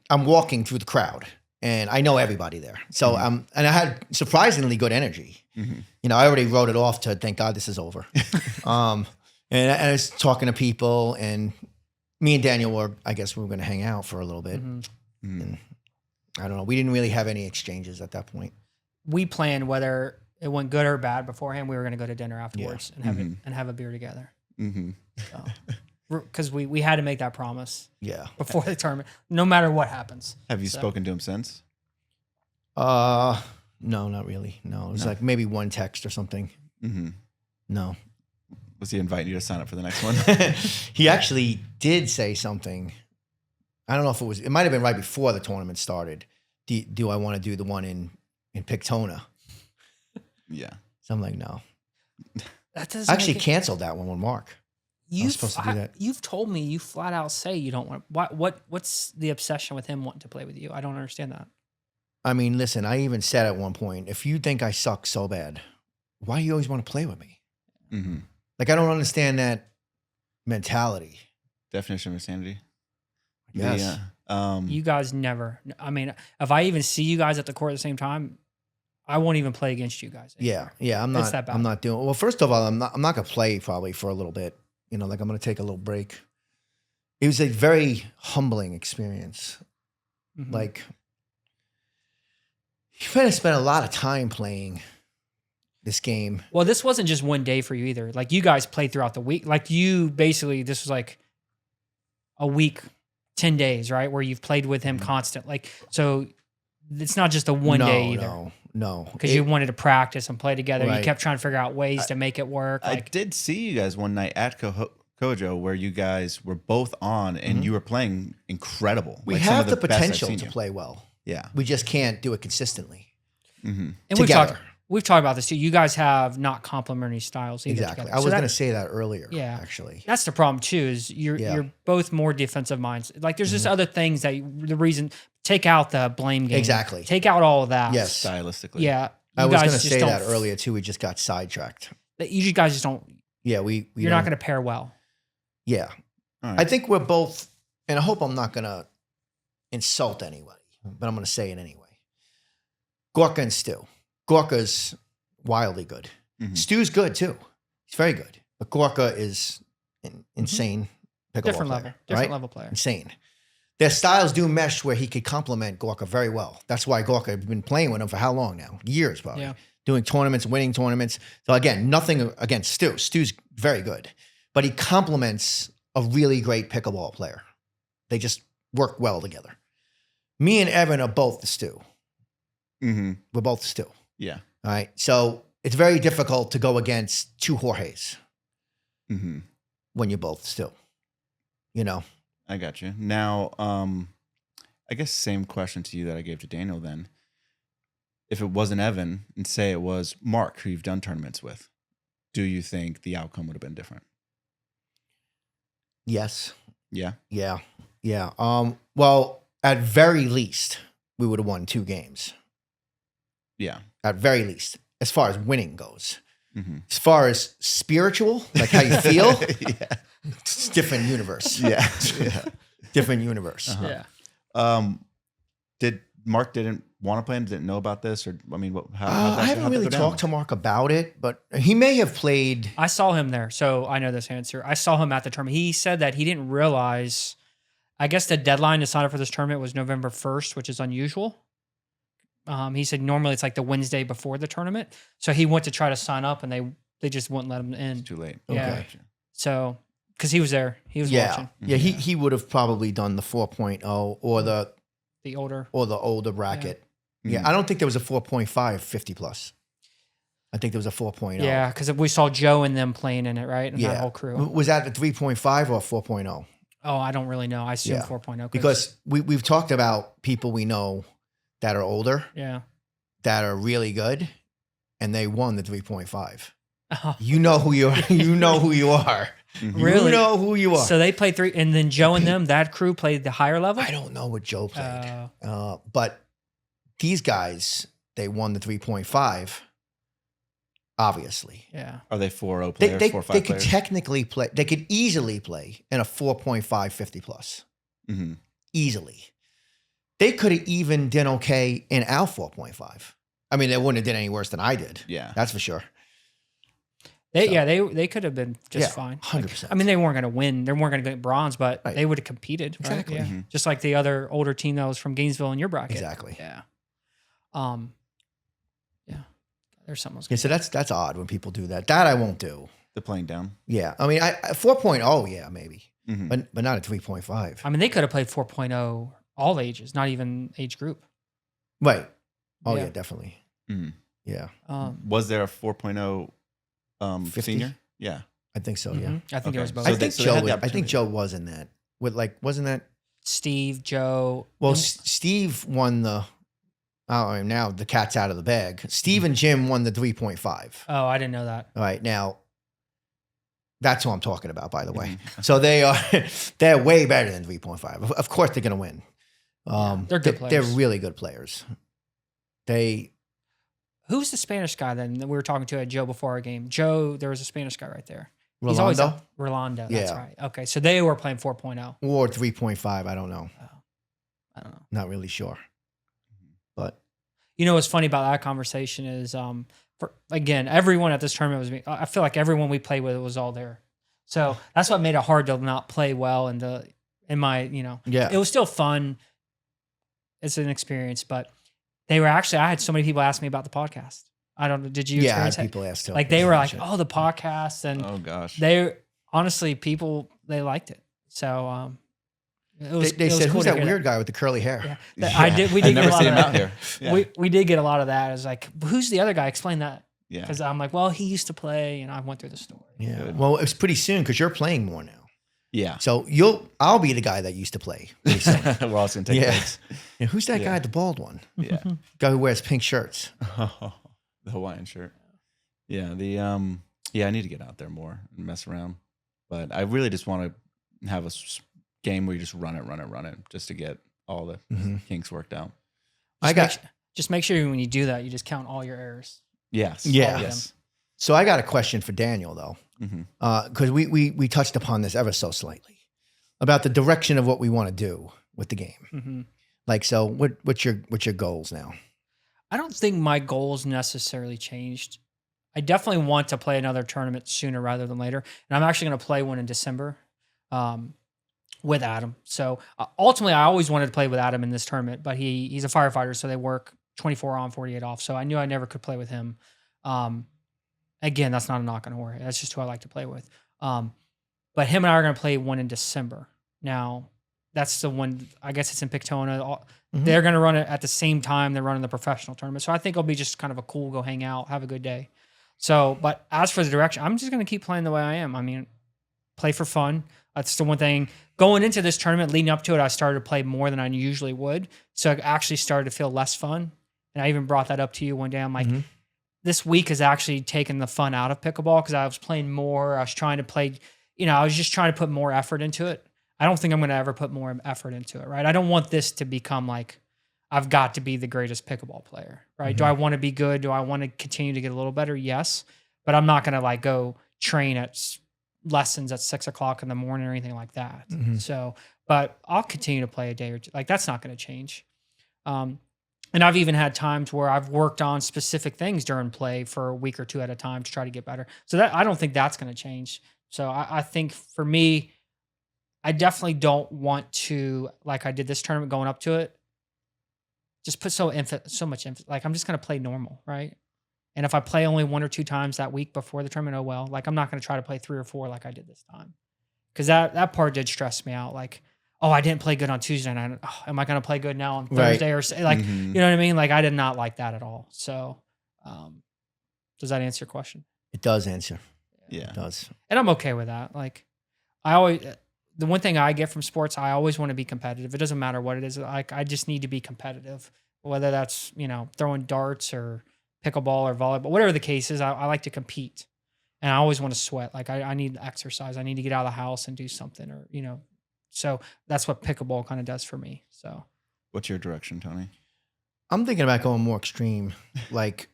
I'm walking through the crowd, and I know everybody there. So and I had surprisingly good energy. Mhm. You know, I already wrote it off to thank God this is over. And I was talking to people, and me and Daniel I guess we were going to hang out for a little bit. Mhm. And I don't know. We didn't really have any exchanges at that point. We planned whether it went good or bad beforehand. We were going to go to dinner afterwards and have it and have a beer together. Mm-hmm. Because we had to make that promise Yeah. before the tournament, no matter what happens. Have you So- spoken to him since? No, not really. No, it was like maybe one text or something. Mm-hmm. No. Was he inviting you to sign up for the next one? He actually did say something. I don't know if it might have been right before the tournament started. Do I want to do the one in Pictona? Yeah. So I'm like, no. That doesn't I actually make it- canceled that one with Mark. You've, supposed to do that. You've told me you flat out say you don't want. What's the obsession with him wanting to play with you? I don't understand that. I mean, listen, I even said at one point, if you think I suck so bad, why do you always want to play with me? Mm-hmm. Like, I don't understand that mentality. Definition of insanity. Yes. You guys never. I mean, if I even see you guys at the court at the same time, I won't even play against you guys. Yeah. I'm It's not. that bad. I'm not doing. Well, first of all, I'm not gonna play probably for a little bit. You know, like I'm gonna take a little break. It was a very humbling experience. Mhm. Like, you better spend a lot of time playing this game. Well, this wasn't just one day for you either. Like you guys played throughout the week. Like you basically, this was like a week, 10 days, right? Where you've played with him constant. Like, so it's not just a one day either. No. Because you wanted to practice and play together. You Right. kept trying to figure out ways to make it work. I Like, did see you guys one night at Coehadjoe where you guys were both on and you were playing incredible. We Like, some have of the best I've potential seen to you. play well. Yeah. We just can't do it consistently. Mm-hmm. and together. we've talked about this too. You guys have not complementary styles either. Exactly. together. I was So going that- to say that earlier. Yeah. Actually. That's the problem too. Is you're both more defensive minds. Like there's just other things that the reason take out the blame game. Exactly. Take out all of that. Yes. Stylistically. Yeah. I you was guys going to just say don't- that earlier too. We just got sidetracked. You guys just don't. Yeah, we You're not don't- going to pair well. Yeah, All right. I think we're both, and I hope I'm not going to insult anybody, but I'm going to say it anyway. Gorka and Stu. Gorka's wildly good. Mhm. Stu's good too. He's very good, but Gorka is an insane pickleball Different player, level. Different right? level player. Insane. Their styles do mesh where he could complement Gorka very well. That's why Gorka has been playing with him for how long now? Years probably. Yeah. Doing tournaments, winning tournaments. So again, nothing against Stu. Stu's very good, but he complements a really great pickleball player. They just work well together. Me and Evan are both the Stu. Mm-hmm. We're both the Stu. Yeah. All right. So it's very difficult to go against two Jorges Mm-hmm. when you're both Stu. You know? I got you. Now, I guess same question to you that I gave to Daniel then. If it wasn't Evan and say it was Mark, who you've done tournaments with, do you think the outcome would have been different? Yes. Yeah. Yeah. Yeah. Well, at very least, we would have won 2 games. Yeah. at very least, as far as winning goes. Mhm. As far as spiritual, like how you feel, Yeah. it's different universe. Yeah. Yeah. Different universe. Yeah. Did Mark didn't want to play and didn't know about this, or I mean, I haven't really talked to Mark about it, but he may have played. I saw him there, so I know this answer. I saw him at the tournament. He said that he didn't realize, I guess the deadline to sign up for this tournament was November 1st, which is unusual. He said normally it's like the Wednesday before the tournament. So he went to try to sign up and they just wouldn't let him in. Too late. Yeah. Okay. So, because he was there. He was watching. Yeah, he would have probably done the 4.0 or the older bracket. Mhm. Yeah, I don't think there was a 4.5 50 plus. I think there was a 4.0. Yeah, because we saw Joe and them playing in it, right? And that Yeah. whole crew. Was that the 3.5 or 4.0? Oh, I don't really know. I assume Yeah. 4.0. Because we've talked about people we know that are older, Yeah. that are really good, and they won the 3.5. Oh, You know who you are. You know who you are. Mhm. Really? You know who you are. so they played 3, and then Joe and them, that crew played the higher level? I don't know what Joe played. Uh, But these guys, they won the 3.5, obviously. yeah. Are they 4-0 players? They 4-5 could players? technically play, they could easily play in a 4.5 50 plus. Mm-hmm. Easily. They could have even done okay in our 4.5. I mean, they wouldn't have done any worse than I did. Yeah. That's for sure. They could have been just Yeah, fine. 100%. I mean, they weren't going to win. They weren't going to get bronze, but Right. they would have competed. Right? Exactly. Yeah. Mhm. Just like the other older team that was from Gainesville in your bracket. Exactly. Yeah. Yeah. There's something else. Yeah, so that's odd when people do that. That I won't do. The playing down. Yeah. I mean, I 4.0, yeah, maybe. Mhm. But not a 3.5. I mean, they could have played 4.0 all ages, not even age group. Right. Oh, Yeah. yeah, definitely. Mhm. Yeah. Was there a 4.0 50? senior? Yeah. I think so, yeah. Mhm. I think it Okay. was both. So I they- think so they had the I think opportunity. Joe was in that. With wasn't that Steve, Joe. well and- Steve won the now the cat's out of the bag. Steve and Jim won the 3.5. oh, I didn't know that. All right, now that's what I'm talking about, by the way. Mhm. So they're way better than 3.5. Of course they're gonna win. they're good They're players. really good players. Who's the Spanish guy then that we were talking to at Joe before our game? Joe, there was a Spanish guy right there. He's always Rolando up. Rolando. That's Yeah. right. Okay. So they were playing 4.0. or 3.5, I don't know. I don't know. Not really sure. But You know what's funny about that conversation is, again, everyone at this tournament was. I feel like everyone we played with was all there, so that's what made it hard to not play well. And in my, yeah. it was still fun. It's an experience, but they were actually. I had so many people ask me about the podcast. I don't know. Did you? Yeah, I had experience it? people ask too. Like they were like, Shit. "Oh, the podcast," and Oh gosh. they honestly they liked it. So it was. They it was said, cool "Who's to that hear weird guy with the curly hair?" Yeah. Yeah. I did. We did I've never get a lot seen of him that. out here. Yeah. We did get a lot of that. It was like, who's the other guy? Explain that. Yeah. Because I'm like, well, he used to play, and I went through the story. Yeah. Good. Well, it's pretty soon because you're playing more now. Yeah. So I'll be the guy that used to play. pretty soon. We're also gonna take Yeah. breaks. Yeah, who's that Yeah. guy, the bald one? Yeah. Guy who wears pink shirts. The Hawaiian shirt. Yeah. I need to get out there more and mess around. But I really just want to have a game where you just run it, just to get all the Mhm. kinks worked out. Just make sure when you do that, you just count all your errors. Yes. Yeah. Yes. So I got a question for Daniel though, Mm-hmm. because we touched upon this ever so slightly about the direction of what we want to do with the game. Mm-hmm. Like, so what's your goals now? I don't think my goals necessarily changed. I definitely want to play another tournament sooner rather than later, and I'm actually going to play one in December with Adam. So ultimately, I always wanted to play with Adam in this tournament, but he's a firefighter, so they work 24 on, 48 off. So I knew I never could play with him. Again, that's not a knock on Jorge. That's just who I like to play with. But him and I are going to play one in December. Now, that's the one. I guess it's in Pictona. Mhm. They're going to run it at the same time they're running the professional tournament. So I think it'll be just kind of a cool go hang out, have a good day. So, but as for the direction, I'm just going to keep playing the way I am. I mean, play for fun. That's the one thing. Going into this tournament, leading up to it, I started to play more than I usually would. So I actually started to feel less fun. And I even brought that up to you one day. I'm like, Mhm. this week has actually taken the fun out of pickleball because I was playing more. I was trying to play, I was just trying to put more effort into it. I don't think I'm going to ever put more effort into it, right? I don't want this to become like I've got to be the greatest pickleball player, right? Do I want to be good? Do I want to continue to get a little better? Yes. But I'm not going to like go train at lessons at 6 o'clock in the morning or anything like that. So, but I'll continue to play a day or two. Like that's not going to change. And I've even had times where I've worked on specific things during play for a week or two at a time to try to get better. So that I don't think that's going to change. So I think for me, I definitely don't want to, like I did this tournament going up to it, just put so much emphasis. Like I'm just going to play normal, right? And if I play only 1 or 2 times that week before the tournament, oh well. Like I'm not going to try to play 3 or 4 like I did this time, because that part did stress me out. Like, oh, I didn't play good on Tuesday night. Oh, am I going to play good now on Thursday or like, you know what I mean? Like I did not like that at all. So, does that answer your question? It does answer. Yeah, It does. And I'm okay with that. Like I always, the one thing I get from sports, I always want to be competitive. It doesn't matter what it is. Like I just need to be competitive, whether that's, throwing darts or pickleball or volleyball, whatever the case is. I like to compete, and I always want to sweat. Like I need exercise. I need to get out of the house and do something, or, so that's what pickleball kind of does for me. So what's your direction, Tony? I'm thinking about going more extreme, like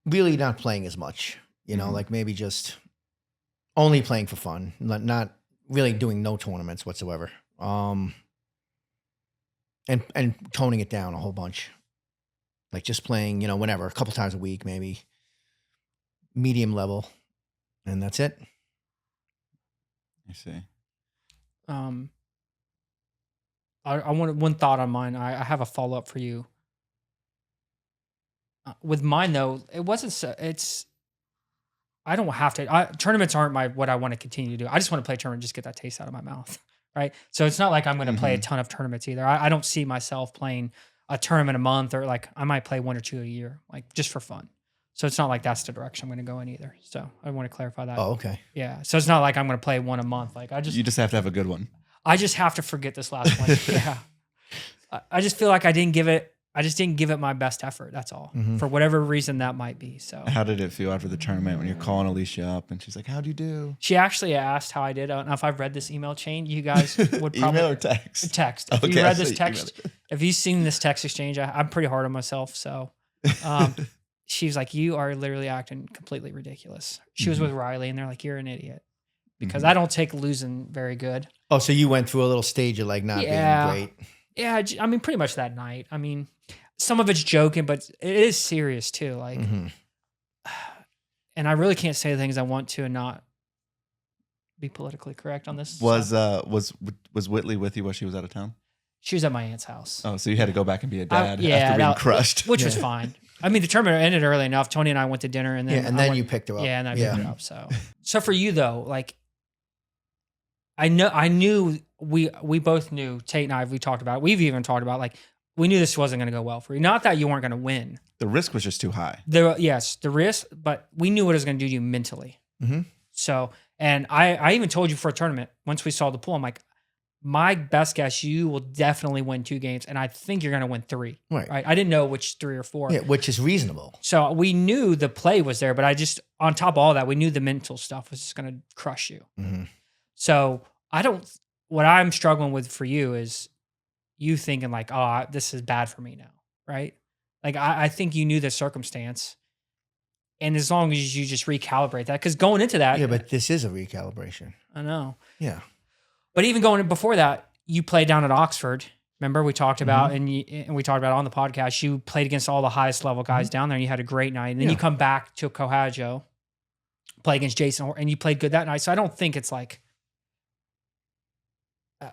really not playing as much, like maybe just only playing for fun, not really doing no tournaments whatsoever. And toning it down a whole bunch. Like just playing, whenever, a couple times a week, maybe medium level, and that's it. I see. I wanted one thought on mine. I have a follow up for you. With mine though, it wasn't. I don't have to. Tournaments aren't what I want to continue to do. I just want to play a tournament, just get that taste out of my mouth, right? So it's not like I'm going to play a ton of tournaments either. I don't see myself playing a tournament a month, or like I might play 1 or 2 a year, like just for fun. So it's not like that's the direction I'm going to go in either. So I want to clarify that. Oh, okay. Yeah. So it's not like I'm going to play one a month. Like You just have to have a good one. I just have to forget this last one. Yeah. I just feel like I just didn't give it my best effort. That's all. For whatever reason that might be. So How did it feel after the tournament when you're calling Alicia up and she's like, how'd you do? she actually asked how I did. I don't know if I've read this email chain. You guys would probably Email or text? text. If Okay, you I read this see. text, if you've seen this text exchange, I'm pretty hard on myself. So she was like, you are literally acting completely ridiculous. She was with Riley, and they're like, you're an idiot. Because I don't take losing very good. Oh, so you went through a little stage of like not being great. Yeah, I mean, pretty much that night. I mean, some of it's joking, but it is serious too. Like, and I really can't say the things I want to and not be politically correct on this. Was Whitley with you while she was out of town? She was at my aunt's house. Oh, so you had to go back and be a dad yeah, after being crushed. Which was fine. I mean, the tournament ended early enough. Tony and I went to dinner, and then You picked her up. Yeah, and I picked her up. So for you though, like, I knew we both knew, Tate and I, we talked about it. We've even talked about, like, we knew this wasn't going to go well for you. Not that you weren't going to win. The risk was just too high. The risk, but we knew what it was going to do to you mentally. So, and I even told you for a tournament, once we saw the pool, I'm like, my best guess, you will definitely win 2 games, and I think you're going to win 3. Right. I didn't know which 3 or 4. Yeah, which is reasonable. So we knew the play was there, but on top of all that, we knew the mental stuff was just going to crush you. So what I'm struggling with for you is you thinking like, oh, this is bad for me now, right? Like I think you knew the circumstance, and as long as you just recalibrate that, because going into that, Yeah, but this is a recalibration. I know. Yeah. But even going before that, you played down at Oxford. Remember we talked about, and we talked about it on the podcast. You played against all the highest level guys down there, and you had a great night. And then you come back to Coehadjoe, play against Jason, and you played good that night. So I don't think it's like,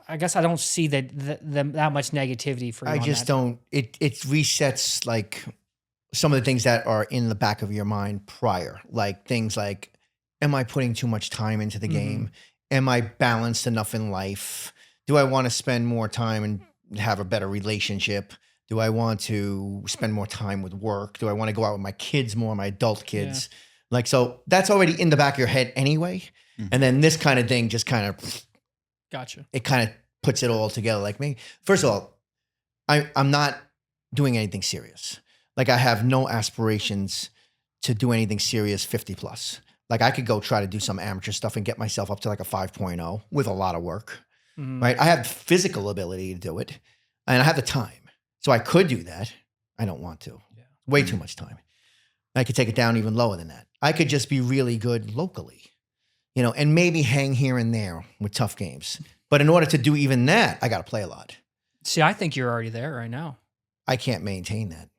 I guess I don't see that much negativity for you. I just don't. It resets like some of the things that are in the back of your mind prior, like things like, am I putting too much time into the game? Am I balanced enough in life? Do I want to spend more time and have a better relationship? Do I want to spend more time with work? Do I want to go out with my kids more, my adult kids? Yeah. Like, so that's already in the back of your head anyway. And then this kind of thing just kind of, gotcha. It kind of puts it all together. Like me, first of all, I'm not doing anything serious. Like I have no aspirations to do anything serious 50 plus. Like I could go try to do some amateur stuff and get myself up to like a 5.0 with a lot of work, right? I have physical ability to do it. and I have the time. So I could do that. I don't want to. Yeah. Way too much time. I could take it down even lower than that. I could just be really good locally, and maybe hang here and there with tough games. But in order to do even that, I got to play a lot. See, I think you're already there right now. I can't maintain that.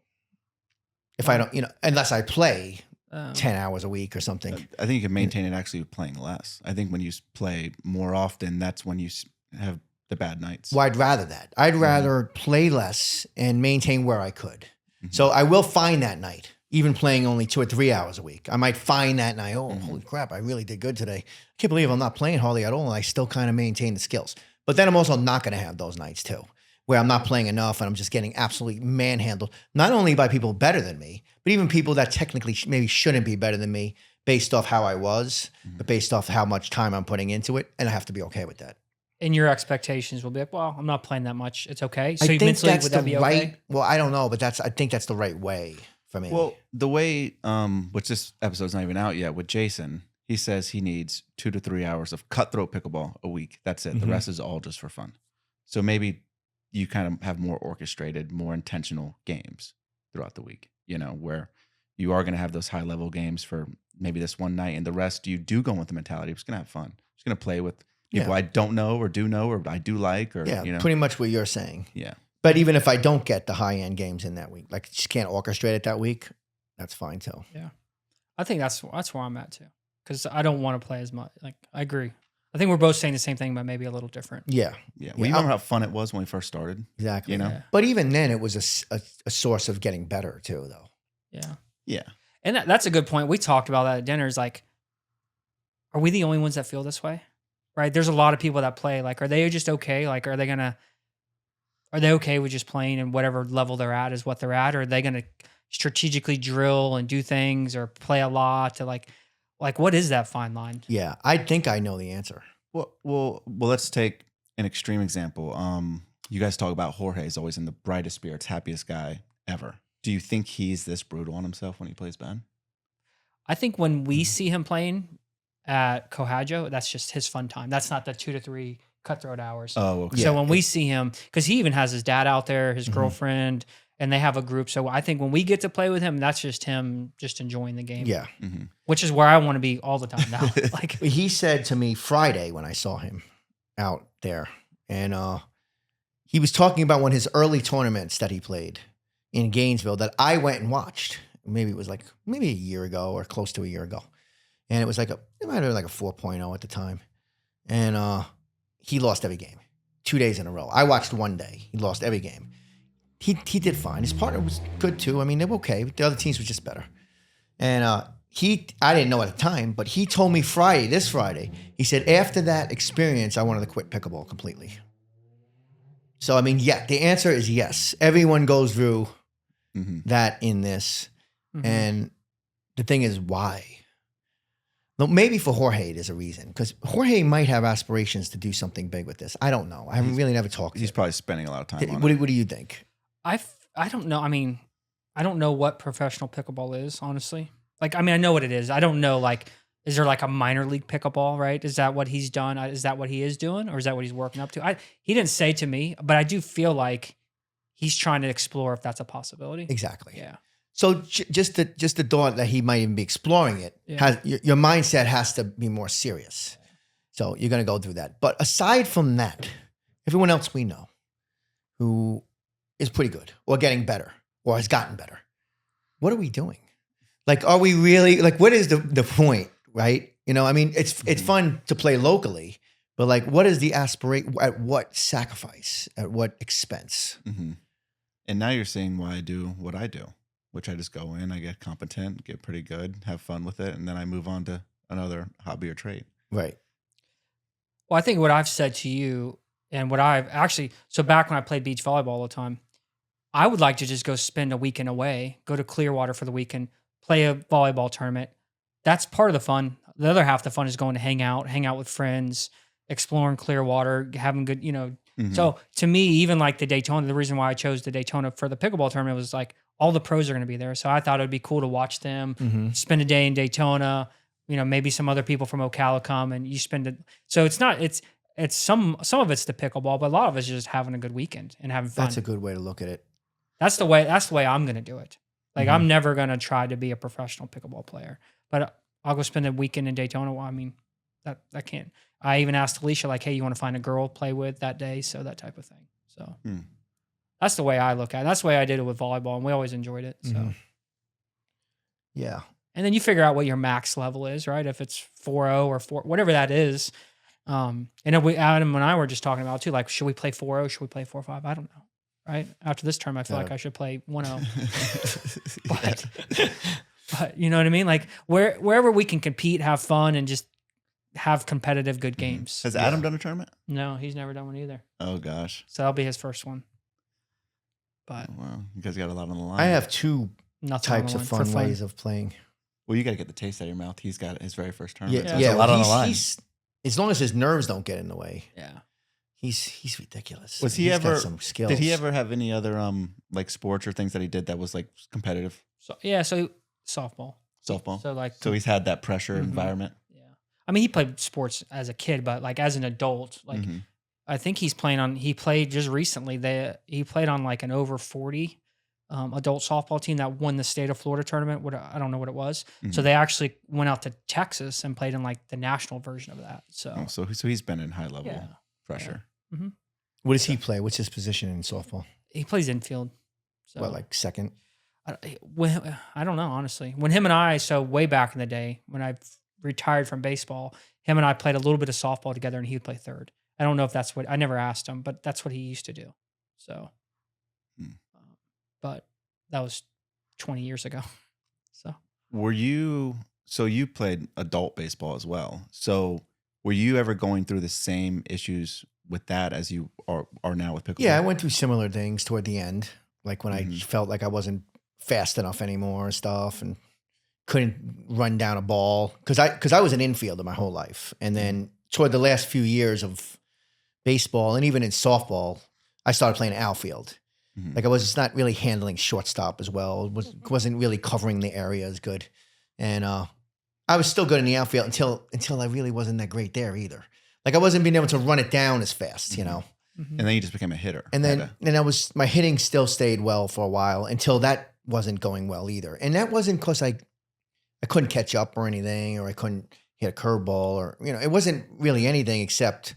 If I don't, unless I play 10 hours a week or something. I think you can maintain it actually playing less. I think when you play more often, that's when you have the bad nights. Well, I'd rather that. I'd rather play less and maintain where I could. So I will find that night, even playing only 2 or 3 hours a week. I might find that night, holy crap, I really did good today. I can't believe I'm not playing hardly at all, and I still kind of maintain the skills. But then I'm also not going to have those nights too, where I'm not playing enough and I'm just getting absolutely manhandled, not only by people better than me, but even people that technically maybe shouldn't be better than me based off how I was, but based off how much time I'm putting into it. And I have to be okay with that. And your expectations will be like, well, I'm not playing that much. It's okay. So I think mentally, that's would the that be right, okay? well, I don't know, but I think that's the right way for me. Well, the way, which this episode's not even out yet with Jason, he says he needs 2 to 3 hours of cutthroat pickleball a week. That's it. The rest is all just for fun. So maybe you kind of have more orchestrated, more intentional games throughout the week, where you are going to have those high level games for maybe this one night, and the rest you do go with the mentality. I'm just going to have fun. Just going to play with people I don't know or do know or I do like, or, pretty much what you're saying. Yeah. But even if I don't get the high end games in that week, like just can't orchestrate it that week, that's fine too. Yeah. I think that's where I'm at too. Because I don't want to play as much. Like, I agree. I think we're both saying the same thing, but maybe a little different. Yeah. Yeah. We remember how fun it was when we first started. Exactly. Yeah. But even then, it was a source of getting better too, though. Yeah. Yeah. And that's a good point. We talked about that at dinner. Is like, are we the only ones that feel this way? Right? There's a lot of people that play. Like, are they just okay? Like, are they okay with just playing and whatever level they're at is what they're at? Or are they going to strategically drill and do things or play a lot to like what is that fine line? Yeah. I think I know the answer. Well, let's take an extreme example. You guys talk about Jorge is always in the brightest spirits, happiest guy ever. Do you think he's this brutal on himself when he plays bad? I think when we see him playing at Coehadjoe, that's just his fun time. That's not the 2 to 3 cutthroat hours. Oh, okay. So when we see him, because he even has his dad out there, his girlfriend, and they have a group. So I think when we get to play with him, that's just him just enjoying the game. Yeah. Which is where I want to be all the time now. Like, He said to me Friday when I saw him out there, and he was talking about one of his early tournaments that he played in Gainesville that I went and watched. Maybe it was maybe a year ago or close to a year ago. And it was it might have been like a 4.0 at the time. And he lost every game 2 days in a row. I watched one day. He lost every game. He did fine. His partner was good too. I mean, they were okay. The other teams were just better. And I didn't know at the time, but he told me this Friday, he said, after that experience, I wanted to quit pickleball completely. So, I mean, yeah, the answer is yes. Everyone goes through that in this. And the thing is, why? Well, maybe for Jorge, there's a reason, because Jorge might have aspirations to do something big with this. I don't know. I haven't really never talked to him. He's probably spending a lot of time on What it. do you think? I don't know. I mean, I don't know what professional pickleball is, honestly. Like, I mean, I know what it is. I don't know, is there like a minor league pickleball, right? Is that what he's done? Is that what he is doing? Or is that what he's working up to? He didn't say to me, but I do feel like he's trying to explore if that's a possibility. Exactly. Yeah. So just the thought that he might even be exploring it, your mindset has to be more serious. So you're going to go through that. But aside from that, everyone else we know who is pretty good or getting better or has gotten better, what are we doing? Like, are we really, what is the point, right? I mean, it's fun to play locally, but what is the aspiration? At what sacrifice? At what expense? And now you're seeing why I do what I do, which I just go in, I get competent, get pretty good, have fun with it, and then I move on to another hobby or trade. Right. Well, I think what I've said to you and what I've actually, so back when I played beach volleyball all the time, I would like to just go spend a weekend away, go to Clearwater for the weekend, play a volleyball tournament. That's part of the fun. The other half of the fun is going to hang out with friends, exploring Clearwater, having good, So to me, even like the Daytona, the reason why I chose the Daytona for the pickleball tournament was all the pros are going to be there. So I thought it would be cool to watch them, spend a day in Daytona, maybe some other people from Ocala come and you spend it. So it's some of it's the pickleball, but a lot of it's just having a good weekend and having fun. That's a good way to look at it. That's the way I'm gonna do it. Like Mhm. I'm never gonna try to be a professional pickleball player, but I'll go spend a weekend in Daytona. Well, I mean, that can't. I even asked Alicia, like, hey, you want to find a girl to play with that day? So that type of thing. So that's the way I look at it. That's the way I did it with volleyball, and we always enjoyed it. So Mhm. Yeah. and then you figure out what your max level is, right? If it's 4-0 or 4, whatever that is. And then Adam and I were just talking about too, like, should we play 4-0? Should we play 4-5? I don't know. Right. After this term, I feel like I should play 1-0. But you know what I mean? Like wherever we can compete, have fun, and just have competitive, good games. Has Adam done a tournament? No, he's never done one either. Oh gosh. So that'll be his first one. But Wow, you guys got a lot on the line. I have two nothing on types the of line for fun ways of playing. Well, you got to get the taste out of your mouth. He's got his very first tournament. Yeah, so yeah. there's a lot on the he's- line. he's- as long as his nerves don't get in the way, Yeah. he's ridiculous. Was he He's ever? got some skills? Did he ever have any other like sports or things that he did that was like competitive? So yeah, so softball. Softball. So like So he's had that pressure Mhm. environment. yeah. I mean, he played sports as a kid, but like as an adult, like Mhm. I think he played just recently. He played on like an over 40 adult softball team that won the state of Florida tournament. I don't know what it was. So Mhm. they actually went out to Texas and played in like the national version of that. So Oh, so he's been in high level yeah, pressure. What does he play? What's his position in softball? he plays infield. So What, like second? I don't know, honestly. When him and I, so way back in the day, when I retired from baseball, him and I played a little bit of softball together, and he would play third. I don't know if that's what I never asked him, but that's what he used to do. So, but that was 20 years ago. So You played adult baseball as well. So were you ever going through the same issues with that as you are now with pickleball? Yeah, I went through similar things toward the end, like when I Mhm. felt like I wasn't fast enough anymore and stuff, and couldn't run down a ball because I was an infielder my whole life, and then toward the last few years of baseball and even in softball, I started playing outfield. Mhm. Like I was just not really handling shortstop as well. Wasn't really covering the area as good, and I was still good in the outfield until I really wasn't that great there either. Like I wasn't being able to run it down as fast, you know. And then you just became a hitter. And then my hitting still stayed well for a while until that wasn't going well either. And that wasn't because I couldn't catch up or anything, or I couldn't hit a curveball, or it wasn't really anything except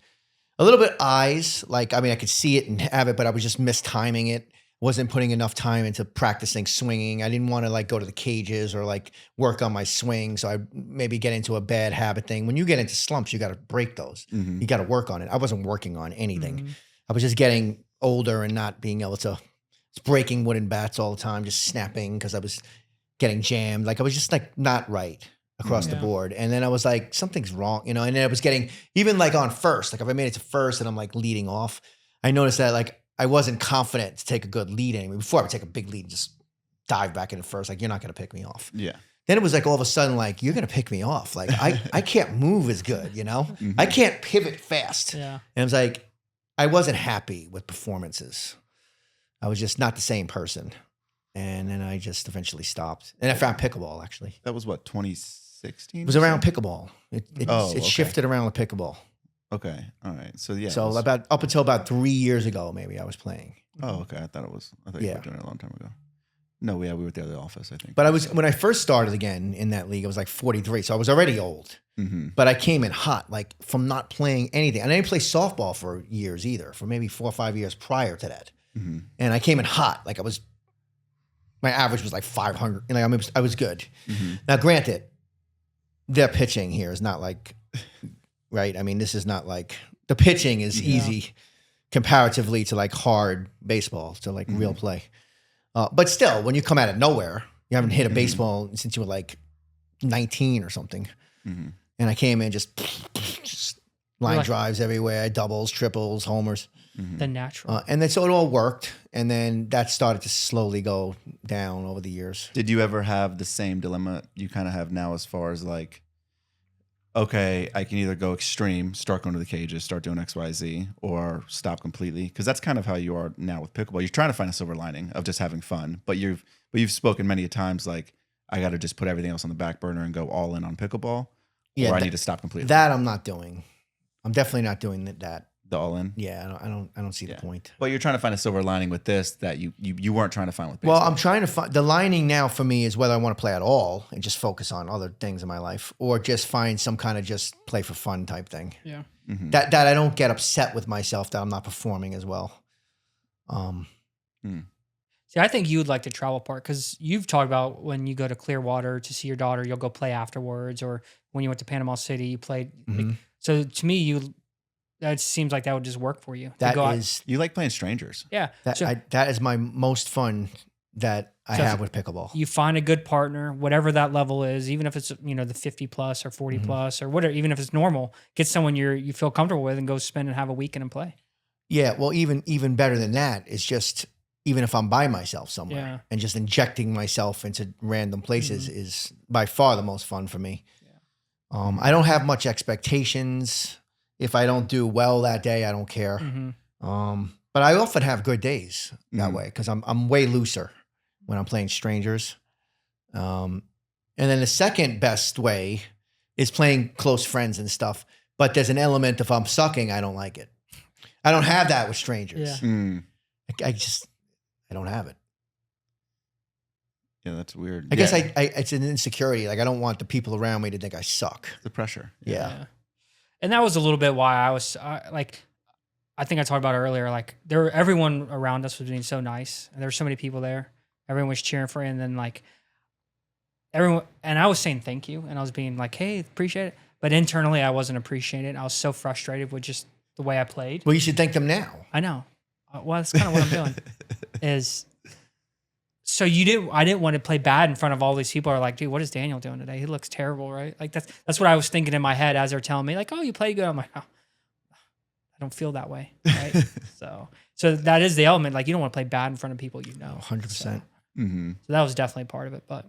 a little bit eyes. Like I mean, I could see it and have it, but I was just mistiming it. Wasn't putting enough time into practicing swinging. I didn't want to like go to the cages or like work on my swing. So I maybe get into a bad habit thing. When you get into slumps, you got to break those. Mhm. You got to work on it. I wasn't working on anything. Mhm. I was just getting older and not being able to, breaking wooden bats all the time, just snapping because I was getting jammed. Like I was just like not right across the Yeah. board. And then I was like, something's wrong, and then I was getting, even like on first, like if I made it to first and I'm like leading off, I noticed that like I wasn't confident to take a good lead anymore. Before I would take a big lead and just dive back into first, like you're not going to pick me off. Yeah. Then it was like all of a sudden, like you're going to pick me off. Like I can't move as good, Mhm. I can't pivot fast. Yeah. And it was like, I wasn't happy with performances. I was just not the same person. And then I just eventually stopped. And I found pickleball actually. That was what, 2016? It was around pickleball. It Okay. shifted around with pickleball. Okay. All right. So yeah. So it was- up until about 3 years ago, maybe I was playing. Oh, okay. I thought you Yeah. were doing it a long time ago. No, yeah, we were at the other office, I think. But when I first started again in that league, I was like 43. So I was already old. Mm-hmm. But I came in hot, like from not playing anything. And I didn't play softball for years either, for maybe 4 or 5 years prior to that. Mm-hmm. And I came in hot, like my average was like 500. And I was good. Mm-hmm. Now, granted, their pitching here is not like, right? I mean, this is not like, the pitching is Yeah. easy comparatively to like hard baseball, to like real Mhm. play. But still, when you come out of nowhere, you haven't hit a Mhm. baseball since you were like 19 or something. Mm-hmm. And I came in just line Like- drives everywhere, doubles, triples, homers. Mm-hmm. The natural. And then so it all worked. And then that started to slowly go down over the years. Did you ever have the same dilemma you kind of have now as far as like, okay, I can either go extreme, start going to the cages, start doing X, Y, Z, or stop completely? Because that's kind of how you are now with pickleball. You're trying to find a silver lining of just having fun, but you've spoken many times like, I got to just put everything else on the back burner and go all in on pickleball, Yeah, or I need to stop completely. That I'm not doing. I'm definitely not doing that. The all in. Yeah, I don't see the point. But you're trying to find a silver lining with this that you weren't trying to find with Well, baseball. I'm trying to find the lining now for me is whether I want to play at all and just focus on other things in my life, or just find some kind of just play for fun type thing. Yeah. Mhm. That I don't get upset with myself that I'm not performing as well. See, I think you would like the travel part because you've talked about when you go to Clearwater to see your daughter, you'll go play afterwards, or when you went to Panama City, you played. Mhm. So to me, that seems like that would just work for you. to That go out- is You like playing strangers. yeah. that is my most fun that I So have with pickleball. You find a good partner, whatever that level is, even if it's the 50 plus or 40 plus or whatever, even if it's normal, get someone you feel comfortable with and go spend and have a weekend and play. Yeah, well, even better than that is just even if I'm by myself somewhere Yeah. and just injecting myself into random places is by far the most fun for me. Yeah. I don't have much expectations. If I don't do well that day, I don't care. But I often have good days that way because I'm way looser when I'm playing strangers. And then the second best way is playing close friends and stuff. But there's an element if I'm sucking, I don't like it. I don't have that with strangers. Yeah. I don't have it. Yeah, that's weird. I guess it's an insecurity. Like I don't want the people around me to think I suck. the pressure. Yeah. And that was a little bit why I was I think I talked about it earlier. Like everyone around us was being so nice, and there were so many people there. Everyone was cheering for you, and then like everyone, and I was saying thank you, and I was being like, "Hey, appreciate it," but internally I wasn't appreciating it. I was so frustrated with just the way I played. Well, you should thank them now. I know. Well, that's kind of what I'm doing. Is so I didn't want to play bad in front of all these people. Are like, dude, what is Daniel doing today? He looks terrible, right? Like that's what I was thinking in my head as they're telling me, like, oh, you played good. I'm like, oh, I don't feel that way, right? so that is the element. Like, you don't want to play bad in front of people, 100%. So that was definitely part of it. But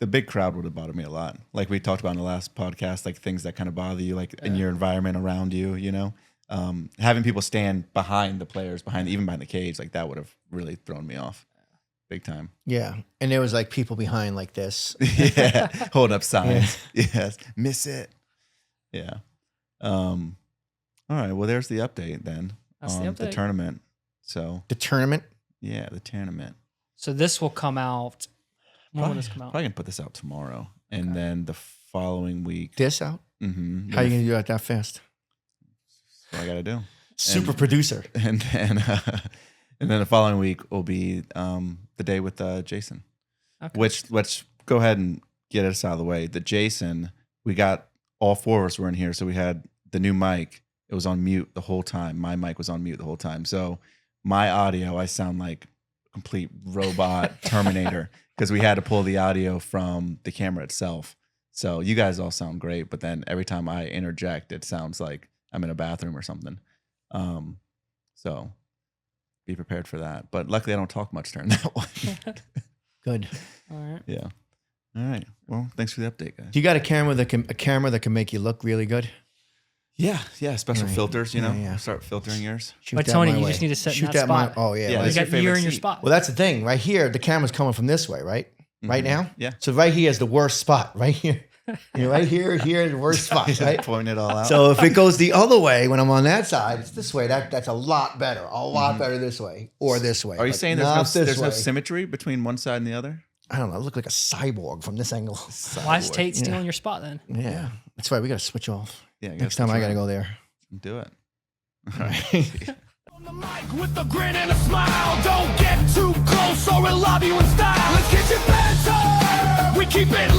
the big crowd would have bothered me a lot. Like we talked about in the last podcast, like things that kind of bother you, like in your environment around you, having people stand behind the players, even behind the cage, like that would have really thrown me off big time. Yeah. And there was like people behind like this. Yeah. Hold up signs. Yes. Miss it. Yeah. All right. Well, there's the update then That's on the the update. tournament. So The tournament. yeah, the tournament. so this will come out. When will this come out? Probably gonna put this out tomorrow, and then the following week. This out. Mm-hmm. How you gonna do that fast? What I gotta do. Super producer. And then the following week will be the day with Jason. Okay. Which let's go ahead and get us out of the way. The Jason, we got all four of us were in here, so we had the new mic. It was on mute the whole time. My mic was on mute the whole time. So my audio, I sound like a complete robot Terminator because we had to pull the audio from the camera itself. So you guys all sound great, but then every time I interject, it sounds like I'm in a bathroom or something. So be prepared for that. But luckily, I don't talk much during that one. Good. All right. Yeah. All right. Well, thanks for the update, guys. You got a camera that can make you look really good. Yeah. Special Right. filters, Yeah. Start filtering yours. Shoot But that Tony, my you way. just need to sit in Shoot that spot. Oh yeah. Yeah, like- that's your favorite You're in your seat. spot. well, that's the thing. Right here, the camera's coming from this way, right? Right Mhm. now. Yeah. So right here is the worst spot. Right here. Right here, the worst spot. Right. Point it all out. So if it goes the other way when I'm on that side, it's this way. That's a lot better. A lot better this way or this way. Are you but saying not there's this no way. symmetry between one side and the other? I don't know. I look like a cyborg from this angle. Why is Tate stealing your spot then? Yeah. That's right. We got to switch off. Yeah. Next time I got to go there. do it. On the mic with a grin and a smile. Don't get too close or we'll lob you in style. It's Kitchen Banter. We keep it